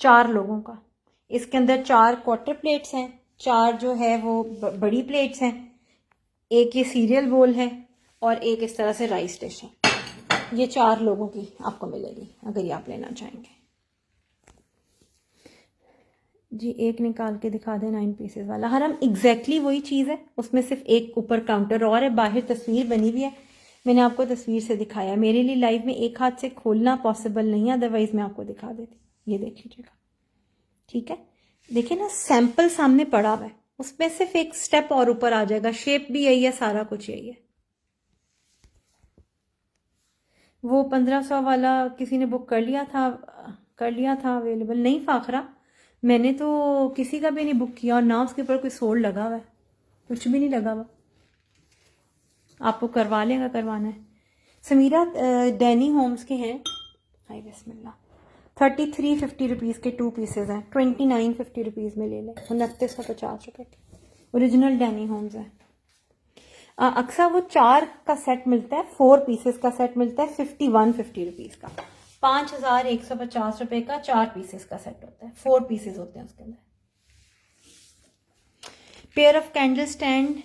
4 लोगों का। इसके अंदर 4 क्वार्टर प्लेट्स हैं, 4 जो है वो बड़ी प्लेट्स हैं, एक ये सीरियल बोल है और एक इस तरह से राइस डिश है। ये 4 लोगों की आपको मिलेगी अगर ये आप लेना चाहेंगे। जी एक निकाल के दिखा दें 9 पीसेस वाला। हरम एग्जैक्टली वही चीज़ है, उसमें सिर्फ एक ऊपर काउंटर और है, बाहर तस्वीर बनी हुई है, मैंने आपको तस्वीर से दिखाया। मेरे लिए लाइव में एक हाथ से खोलना पॉसिबल नहीं है, अदरवाइज मैं आपको दिखा देती। ये देख लीजिएगा, ठीक है। देखिए ना सैंपल सामने पड़ा हुआ है, उसमें सिर्फ एक स्टेप और ऊपर आ जाएगा। शेप भी यही है, सारा कुछ यही है। वो 1500 वाला किसी ने बुक कर लिया था अवेलेबल नहीं फाखरा, मैंने तो किसी का भी नहीं बुक किया, और ना उसके ऊपर कोई सोल्ड लगा हुआ है, कुछ भी नहीं लगा हुआ। आपको करवा लेगा, करवाना है। समीरा डैनी होम्स के हैं, हाय बिस्मिल्लाह। 3350 रुपीज़ के 2 पीसेज हैं, 2950 रुपीज़ में ले लें, 2950 रुपये के ओरिजिनल डैनी होम्स है। अक्सर वो 4 का सेट मिलता है, 4 पीसेस का सेट मिलता है 5150 रुपीज़ का। 5150 रुपये का 4 पीसेस का सेट होता है, 4 पीसेस होते हैं उसके अंदर। पेयर ऑफ कैंडल स्टैंड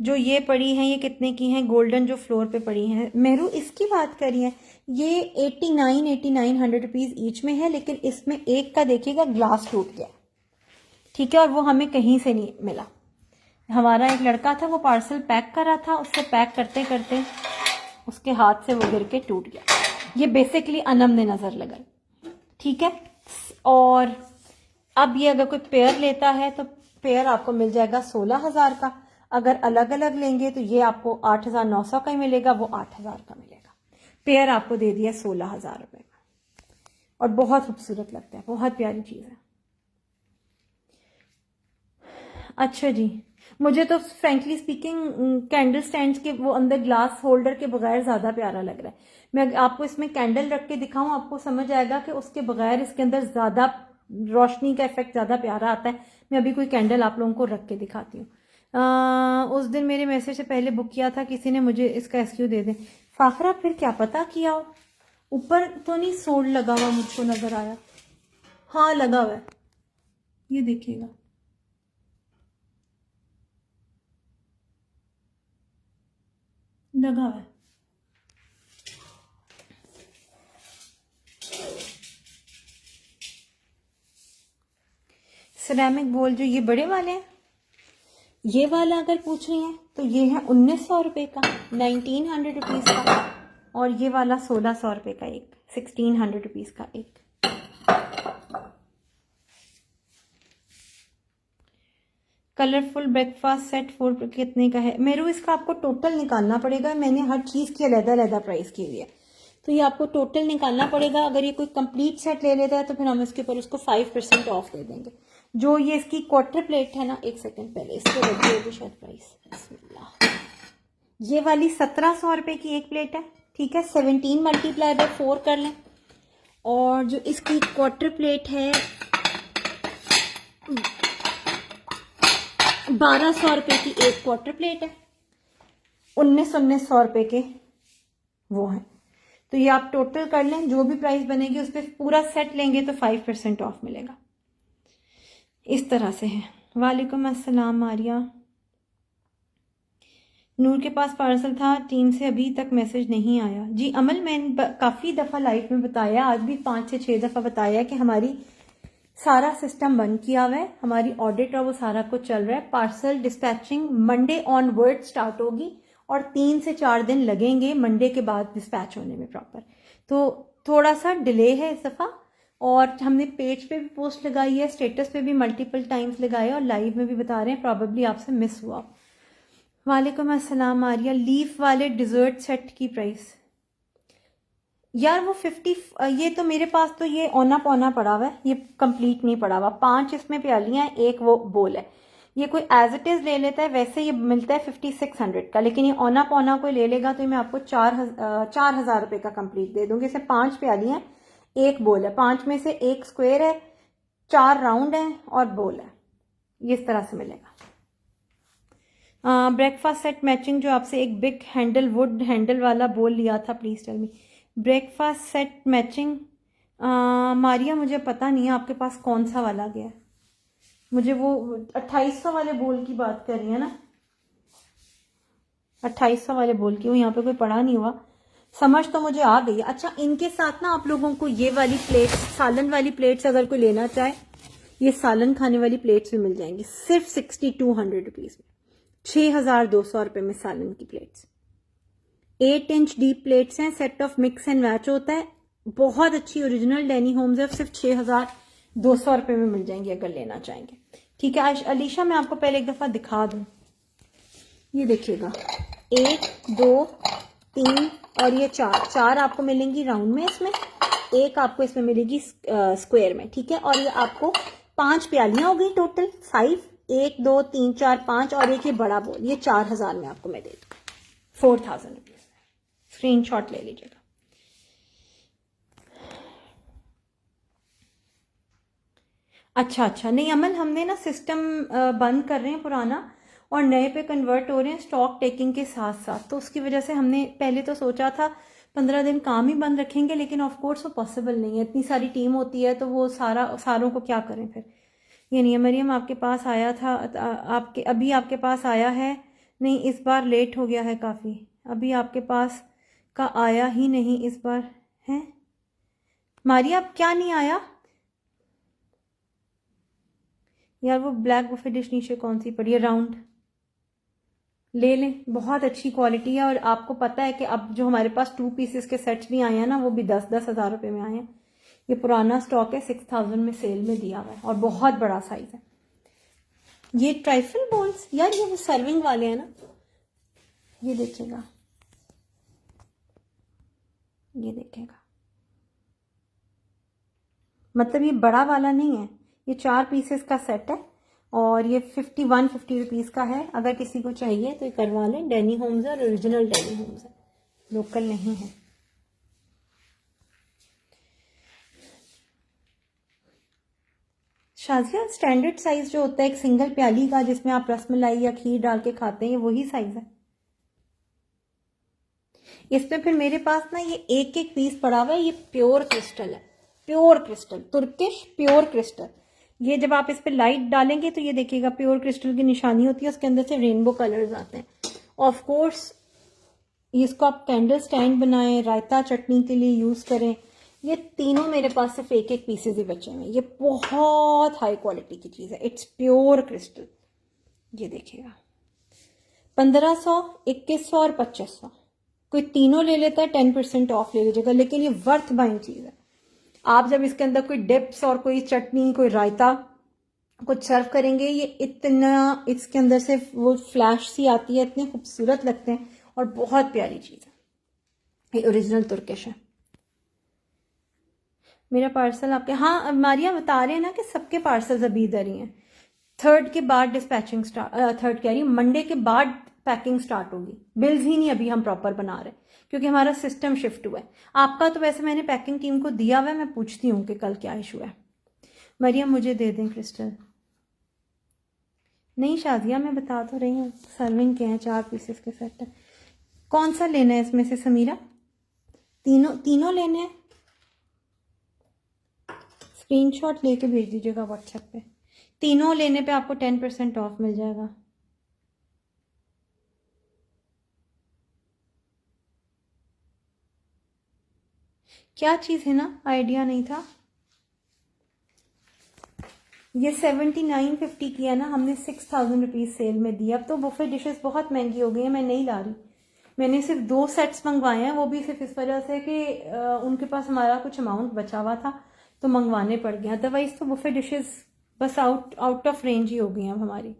जो ये पड़ी हैं, ये कितने की हैं? गोल्डन जो फ्लोर पे पड़ी हैं, मेरू इसकी बात करी है, ये 89 रुपीज़ ईच में है, लेकिन इसमें एक का देखिएगा ग्लास टूट गया, ठीक है, और वो हमें कहीं से नहीं मिला। हमारा एक लड़का था, वो पार्सल पैक कर रहा था, उससे पैक करते करते उसके हाथ से वो गिर के टूट गया। ये बेसिकली अनम ने नज़र लगाई, ठीक है। और अब ये अगर कोई पेयर लेता है तो पेयर आपको मिल जाएगा 16,000 का। अगर अलग अलग लेंगे तो ये आपको 8,900 का ही मिलेगा, वो 8,000 का मिलेगा। पेयर आपको दे दिया 16,000 रुपये का, और बहुत खूबसूरत लगता है, बहुत प्यारी चीज़ है। अच्छा जी, मुझे तो फ्रेंकली स्पीकिंग कैंडल स्टैंड्स के वो अंदर ग्लास होल्डर के बगैर ज़्यादा प्यारा लग रहा है। मैं आपको इसमें कैंडल रख के दिखाऊं, आपको समझ आएगा कि उसके बगैर इसके अंदर ज़्यादा रोशनी का इफेक्ट ज़्यादा प्यारा आता है। मैं अभी कोई कैंडल आप लोगों को रख के दिखाती हूँ। उस दिन मेरे मैसेज से पहले बुक किया था किसी ने, मुझे इसका एक्सक्यू दे दें। फाखरा फिर क्या पता किया हो, ऊपर तो नहीं सोल्ड लगा हुआ मुझको नज़र आया। हाँ लगा हुआ है, ये देखिएगा, लगा हुआ है। सिरेमिक बोल जो ये बड़े वाले हैं, ये वाला अगर पूछ रही हैं तो ये है 1900 रुपये का, 1900 रुपीज़ का, और ये वाला 1600 रुपये का एक, 1600 रुपीज़ का एक। कलरफुल ब्रेकफास्ट सेट 4 कितने का है? मेरू इसका आपको टोटल निकालना पड़ेगा, मैंने हर चीज़ की अलग-अलग प्राइस की हुई है, तो ये आपको टोटल निकालना पड़ेगा। अगर ये कोई कंप्लीट सेट ले लेता है तो फिर हम इसके ऊपर उसको 5% ऑफ दे देंगे। जो ये इसकी क्वार्टर प्लेट है ना, एक सेकंड पहले इसके रखिए शायद प्राइस, ये वाली 1700 रुपये की एक प्लेट है, ठीक है। 17 मल्टीप्लाई बाय 4 कर लें, और जो इसकी क्वार्टर प्लेट है 1200 रुपये की एक क्वार्टर प्लेट है, 1900 रुपये के वो है। तो ये आप टोटल कर लें, जो भी प्राइस बनेगी उस पर पूरा सेट लेंगे तो 5% ऑफ मिलेगा। इस तरह से है। वालेकुम अस्सलाम आर्या। नूर के पास पार्सल था, टीम से अभी तक मैसेज नहीं आया। जी अमल, मैंने काफ़ी दफ़ा लाइव में बताया, आज भी 5 से 6 दफ़ा बताया कि हमारी सारा सिस्टम बंद किया हुआ है, हमारी ऑडिट और वो सारा कुछ चल रहा है। Parcel dispatching Monday onward start होगी और 3 से 4 दिन लगेंगे मंडे के बाद डिस्पैच होने में प्रॉपर। तो थोड़ा सा डिले है इस दफ़ा, और हमने पेज पे भी पोस्ट लगाई है, स्टेटस पे भी मल्टीपल टाइम्स लगाए और लाइव में भी बता रहे हैं, प्रॉबेबली आपसे मिस हुआ। वालेकुम अस्सलाम आरिया। लीफ वाले डिज़र्ट सेट की प्राइस यार वो 50, ये तो मेरे पास तो ये औना पौना पड़ा हुआ है, ये कंप्लीट नहीं पड़ा हुआ। 5 इसमें प्यालियाँ हैं, एक वो बोल है। ये कोई एज इट इज़ ले लेता है, वैसे ये मिलता है 5600 का, लेकिन ये औना पौना कोई ले लेगा तो मैं आपको 4000 रुपये का कंप्लीट दे दूंगी। इसे 5 प्यालियाँ हैं, एक बोल है, 5 में से एक स्क्वायर है, 4 राउंड है और बोल है, ये इस तरह से मिलेगा। ब्रेकफास्ट सेट मैचिंग, जो आपसे एक बिग हैंडल वुड हैंडल वाला बोल लिया था, please tell me. Breakfast set matching Maria, मुझे पता नहीं है आपके पास कौन सा वाला गया है। मुझे वो 2800 वाले बोल की बात कर रही है ना, 2800 वाले बोल की, वो यहाँ पे कोई पड़ा नहीं हुआ, समझ तो मुझे आ गई। अच्छा, इनके साथ ना आप लोगों को ये वाली प्लेट, सालन वाली प्लेट्स अगर कोई लेना चाहे, ये सालन खाने वाली प्लेट्स भी मिल जाएंगी सिर्फ 6200 रुपीज में, 6200 रुपये में सालन की प्लेट्स। 8 इंच डीप प्लेट्स हैं, set of mix and match होता है, बहुत अच्छी ओरिजिनल डैनी होम्स है, सिर्फ 6200 रुपये में मिल जाएंगी अगर लेना चाहेंगे। ठीक है अलीशा, मैं आपको पहले एक दफा दिखा दूं, ये देखिएगा 1 2 3 और ये 4 आपको मिलेंगी राउंड में, इसमें एक आपको इसमें मिलेगी स्क्वायर में। ठीक है, और ये आपको 5 प्यालियां हो गई टोटल, 5, 1 2 3 4 5, और एक ये बड़ा बोल, ये 4000 में आपको मैं दे दूँ, 4000 रुपीज। स्क्रीन शॉट ले लीजिएगा। अच्छा, नहीं अमन, हमने ना सिस्टम बंद कर रहे हैं पुराना और नए पे कन्वर्ट हो रहे हैं स्टॉक टेकिंग के साथ साथ, तो उसकी वजह से हमने पहले तो सोचा था 15 दिन काम ही बंद रखेंगे, लेकिन ऑफ कोर्स वो पॉसिबल नहीं है, इतनी सारी टीम होती है तो वो सारों को क्या करें फिर। ये नहीं है मरियम, आपके पास आया था, अभी आपके पास आया है नहीं, इस बार लेट हो गया है काफ़ी, अभी आपके पास का आया ही नहीं इस बार है। मारिया, अब क्या नहीं आया यार? वो ब्लैक बुफे डिश नीचे कौन सी पड़ी है, राउंड ले लें, बहुत अच्छी क्वालिटी है, और आपको पता है कि अब जो हमारे पास 2 पीसेस के सेट्स भी आए हैं ना, वो भी 10-10 हज़ार रुपये में आए हैं। ये पुराना स्टॉक है, 6000 में सेल में दिया हुआ है और बहुत बड़ा साइज है। ये ट्राइफल बोल्स यार, ये वो सर्विंग वाले हैं ना, ये देखिएगा, ये देखेगा, मतलब ये बड़ा वाला नहीं है, ये 4 पीसेस का सेट है और ये 51-50 रुपीज़ का है। अगर किसी को चाहिए तो ये करवा लें, डैनी होम्स है और ओरिजिनल डैनी होम्स है, लोकल नहीं है। शाजिया, स्टैंडर्ड साइज जो होता है एक सिंगल प्याली का, जिसमें आप रसमलाई या खीर डाल के खाते हैं, ये वही साइज है। इसमें फिर मेरे पास ना ये एक एक पीस पड़ा हुआ है, ये प्योर क्रिस्टल है, pure crystal, Turkish pure crystal. ये जब आप इस पे लाइट डालेंगे तो ये देखिएगा प्योर क्रिस्टल की निशानी होती है, उसके अंदर से रेनबो कलर्स आते हैं। ऑफ कोर्स इसको आप कैंडल स्टैंड बनाएं, रायता चटनी के लिए यूज करें। ये तीनों मेरे पास सिर्फ एक एक पीसेज ही बचे हुए हैं, ये बहुत हाई क्वालिटी की चीज है, इट्स प्योर क्रिस्टल। ये देखिएगा 1500, 2100 और 2500, कोई तीनों ले लेता है 10% ऑफ ले लीजिएगा, लेकिन ये वर्थ बाइंग चीज है। आप जब इसके अंदर कोई डिप्स और कोई चटनी, कोई रायता कुछ सर्व करेंगे, ये इतना, इसके अंदर से वो फ्लैश सी आती है, इतने खूबसूरत लगते हैं और बहुत प्यारी चीज है, ये ओरिजिनल तुर्किश है। मेरा पार्सल आपके, हाँ मारिया बता रहे हैं ना कि सबके पार्सल्स अभी इधर ही हैं। 3rd के बाद डिस्पैचिंग स्टार्ट, 3rd कह रही हूँ, मंडे के बाद पैकिंग स्टार्ट होगी। बिल्स ही नहीं अभी हम प्रॉपर बना रहे क्योंकि हमारा सिस्टम शिफ्ट हुआ है। आपका तो वैसे मैंने पैकिंग टीम को दिया हुआ है, मैं पूछती हूँ कि कल क्या इशू है। मरियम, मुझे दे दें क्रिस्टल। नहीं शादिया, मैं बता तो रही हूँ, सर्विंग के हैं, 4 पीसेस के सेट है। कौन सा लेना है इसमें से समीरा? तीनों लेने हैं? स्क्रीनशॉट लेके भेज दीजिएगा व्हाट्सएप पे। तीनों लेने पे आपको 10% ऑफ मिल जाएगा। क्या चीज़ है ना, आइडिया नहीं था। ये 7950 की है ना, हमने 6000 रुपीज़ सेल में दी। अब तो बुफे डिशेस बहुत महंगी हो गई हैं, मैं नहीं ला रही। मैंने सिर्फ 2 सेट्स मंगवाए हैं, वो भी सिर्फ इस वजह से कि उनके पास हमारा कुछ अमाउंट बचा हुआ था तो मंगवाने पड़ गए। अदरवाइज तो बुफे डिशेस बस आउट ऑफ रेंज ही हो गई हैं अब हमारी।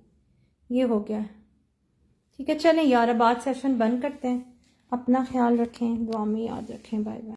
ये हो गया। ठीक है, चलें यार, अब आज सेशन बंद करते हैं। अपना ख्याल रखें, दुआ में याद रखें। Bye bye.